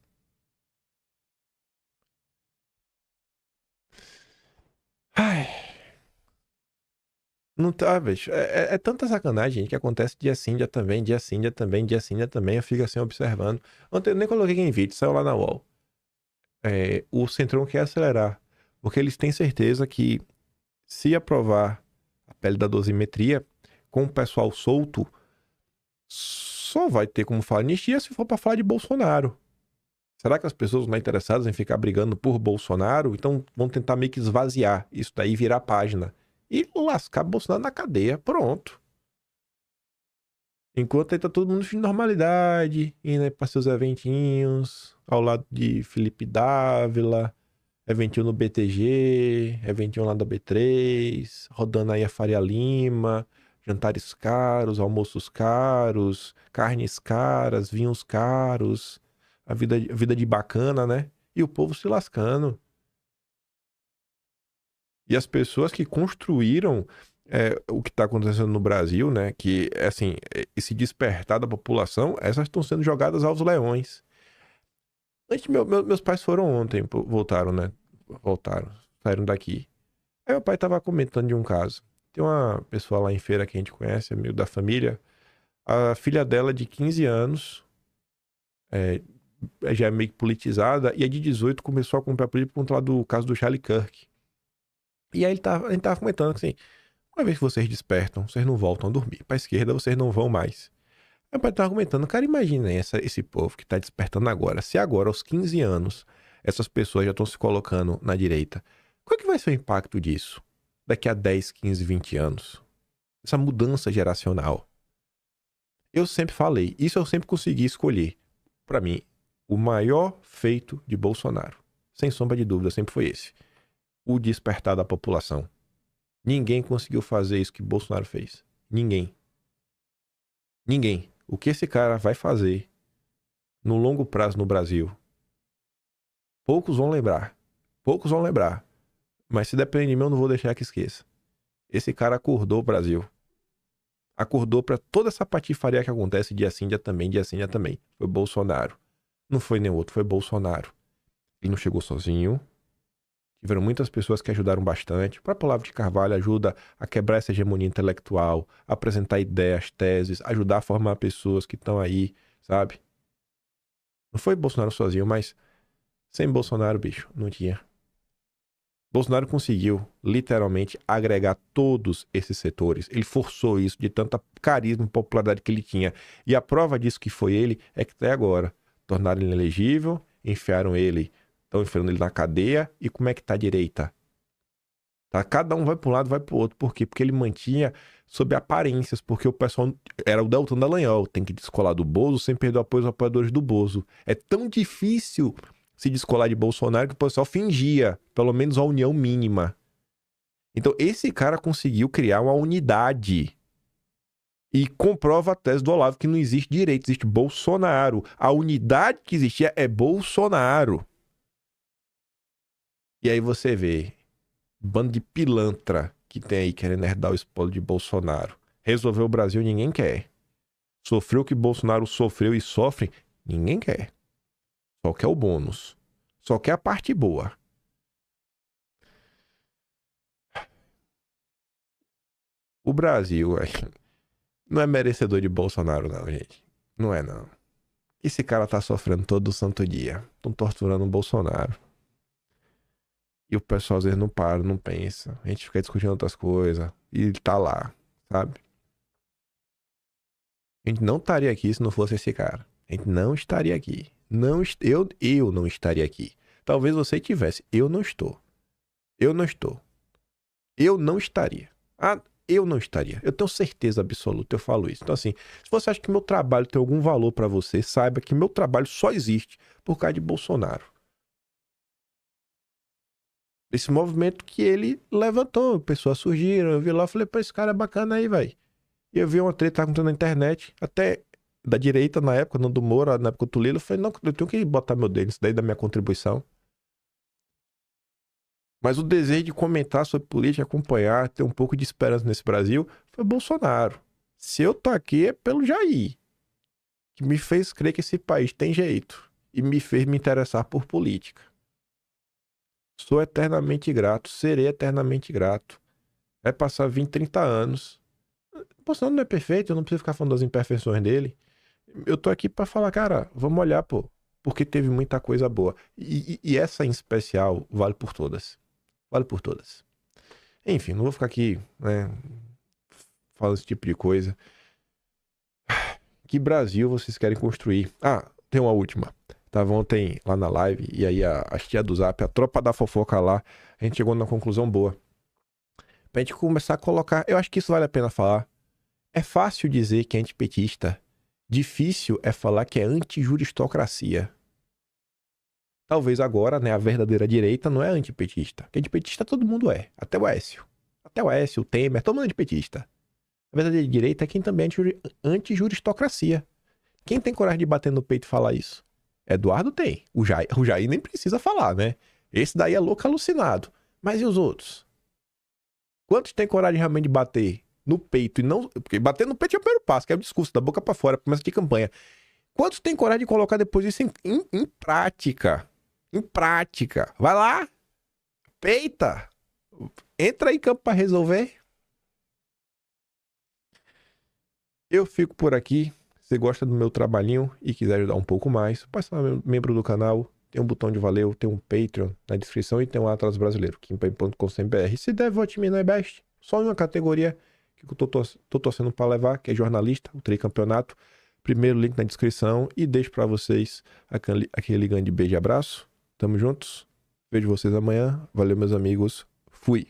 Speaker 11: Ai. Não tá, bicho. É tanta sacanagem que acontece dia sim, dia também, dia sim, dia também, dia sim, dia também. Eu fico assim observando. Ontem eu nem coloquei em vídeo, saiu lá na UOL. O Centrão quer acelerar. Porque eles têm certeza que se aprovar a PL da dosimetria, com o pessoal solto, só vai ter como falar anistia se for para falar de Bolsonaro. Será que as pessoas não estão interessadas em ficar brigando por Bolsonaro? Então vão tentar meio que esvaziar isso daí, virar a página. E lascar Bolsonaro na cadeia. Pronto. Enquanto aí tá todo mundo de normalidade, indo para seus eventinhos, ao lado de Felipe Dávila, eventinho no BTG, eventinho lá da B3, rodando aí a Faria Lima, jantares caros, almoços caros, carnes caras, vinhos caros, a vida de bacana, né? E o povo se lascando. E as pessoas que construíram o que está acontecendo no Brasil, né? Que, assim, esse despertar da população, essas estão sendo jogadas aos leões. Meus pais foram ontem, voltaram, né? voltaram, saíram daqui. Aí meu pai tava comentando de um caso. Tem uma pessoa lá em Feira que a gente conhece, amigo da família. A filha dela de 15 anos, já é meio que politizada, e a de 18 começou a comprar política por conta lá do caso do Charlie Kirk. E aí a gente tava comentando assim, uma vez que vocês despertam, vocês não voltam a dormir. Pra esquerda, vocês não vão mais. Aí o pai tava comentando, cara, imagina esse povo que tá despertando agora. Se agora, aos 15 anos, essas pessoas já estão se colocando na direita, qual é que vai ser o impacto disso daqui a 10, 15, 20 anos? Essa mudança geracional. Eu sempre falei, isso eu sempre consegui escolher. Pra mim, o maior feito de Bolsonaro, sem sombra de dúvida, sempre foi esse. O despertar da população. Ninguém conseguiu fazer isso que Bolsonaro fez. Ninguém. Ninguém. O que esse cara vai fazer no longo prazo no Brasil, poucos vão lembrar. Poucos vão lembrar. Mas se depender de mim, eu não vou deixar que esqueça. Esse cara acordou o Brasil. Acordou pra toda essa patifaria que acontece dia sim, dia também, dia sim, dia também. Foi Bolsonaro. Não foi nenhum outro, foi Bolsonaro. Ele não chegou sozinho. Tiveram muitas pessoas que ajudaram bastante. O próprio Olavo de Carvalho ajuda a quebrar essa hegemonia intelectual, a apresentar ideias, teses, ajudar a formar pessoas que estão aí, sabe? Não foi Bolsonaro sozinho, mas sem Bolsonaro, bicho, não tinha. Bolsonaro conseguiu, literalmente, agregar todos esses setores. Ele forçou isso de tanta carisma e popularidade que ele tinha. E a prova disso que foi ele é que até agora tornaram ele inelegível, enfiaram ele, estão enfiando ele na cadeia. E como é que tá a direita? Tá? Cada um vai para um lado, vai para o outro. Por quê? Porque ele mantinha sob aparências, porque o pessoal era o Deltan Dallagnol, tem que descolar do Bozo sem perder o apoio dos apoiadores do Bozo. É tão difícil se descolar de Bolsonaro que o pessoal fingia, pelo menos a união mínima. Então esse cara conseguiu criar uma unidade e comprova a tese do Olavo que não existe direita, existe Bolsonaro. A unidade que existia é Bolsonaro. E aí você vê, bando de pilantra que tem aí querendo herdar o espólio de Bolsonaro. Resolver o Brasil ninguém quer. Sofreu o que Bolsonaro sofreu e sofre, ninguém quer. Só quer o bônus. Só quer a parte boa. O Brasil não é merecedor de Bolsonaro, não, gente. Não é, não. Esse cara tá sofrendo todo santo dia. Estão torturando o Bolsonaro. E o pessoal às vezes não para, não pensa. A gente fica discutindo outras coisas. E ele tá lá, sabe? A gente não estaria aqui se não fosse esse cara. A gente não estaria aqui. Eu não estaria aqui. Talvez você tivesse. Eu não estou. Eu não estou. Eu não estaria. Eu não estaria. Eu tenho certeza absoluta, eu falo isso. Então assim, se você acha que meu trabalho tem algum valor pra você, saiba que meu trabalho só existe por causa de Bolsonaro. Esse movimento que ele levantou, pessoas surgiram, eu vi lá, falei, pô, esse cara é bacana aí, velho. E eu vi uma treta acontecendo na internet, até da direita na época, não do Moura, na época do Tulilo, eu falei, não, eu tenho que botar meu dedo nisso daí da minha contribuição. Mas o desejo de comentar sobre política, acompanhar, ter um pouco de esperança nesse Brasil, foi Bolsonaro. Se eu tô aqui é pelo Jair, que me fez crer que esse país tem jeito e me fez me interessar por política. Sou eternamente grato, serei eternamente grato. Vai passar 20, 30 anos. Bolsonaro não é perfeito, eu não preciso ficar falando das imperfeições dele. Eu tô aqui pra falar, cara, vamos olhar, pô, porque teve muita coisa boa. E essa em especial vale por todas. Vale por todas. Enfim, não vou ficar aqui, né, falando esse tipo de coisa. Que Brasil vocês querem construir? Tem uma última. Tava ontem lá na live, e aí a tia do Zap, a tropa da fofoca lá, a gente chegou numa conclusão boa. Pra gente começar a colocar, eu acho que isso vale a pena falar. É fácil dizer que é antipetista. Difícil é falar que é anti-juristocracia. Talvez agora, né, a verdadeira direita não é antipetista. Porque antipetista todo mundo é. Até o Aécio. Até o Aécio, o Temer, todo mundo é antipetista. A verdadeira direita é quem também é anti-juristocracia. Quem tem coragem de bater no peito e falar isso? Eduardo tem. O Jair nem precisa falar, né? Esse daí é louco alucinado. Mas e os outros? Quantos tem coragem realmente de bater no peito e não... Porque bater no peito é o primeiro passo, que é o discurso da boca pra fora, promessa de campanha. Quantos tem coragem de colocar depois isso em prática? Em prática. Vai lá. Respeita! Entra em campo para resolver. Eu fico por aqui. Se gosta do meu trabalhinho e quiser ajudar um pouco mais, pode ser membro do canal. Tem um botão de valeu, tem um Patreon na descrição e tem um Atlas Brasileiro, kimpay.com.br. Se der, vote em mim na Best. Só em uma categoria que eu tô torcendo para levar, que é jornalista, o tricampeonato. Primeiro link na descrição e deixo para vocês aquele grande beijo e abraço. Tamo juntos. Vejo vocês amanhã. Valeu, meus amigos. Fui.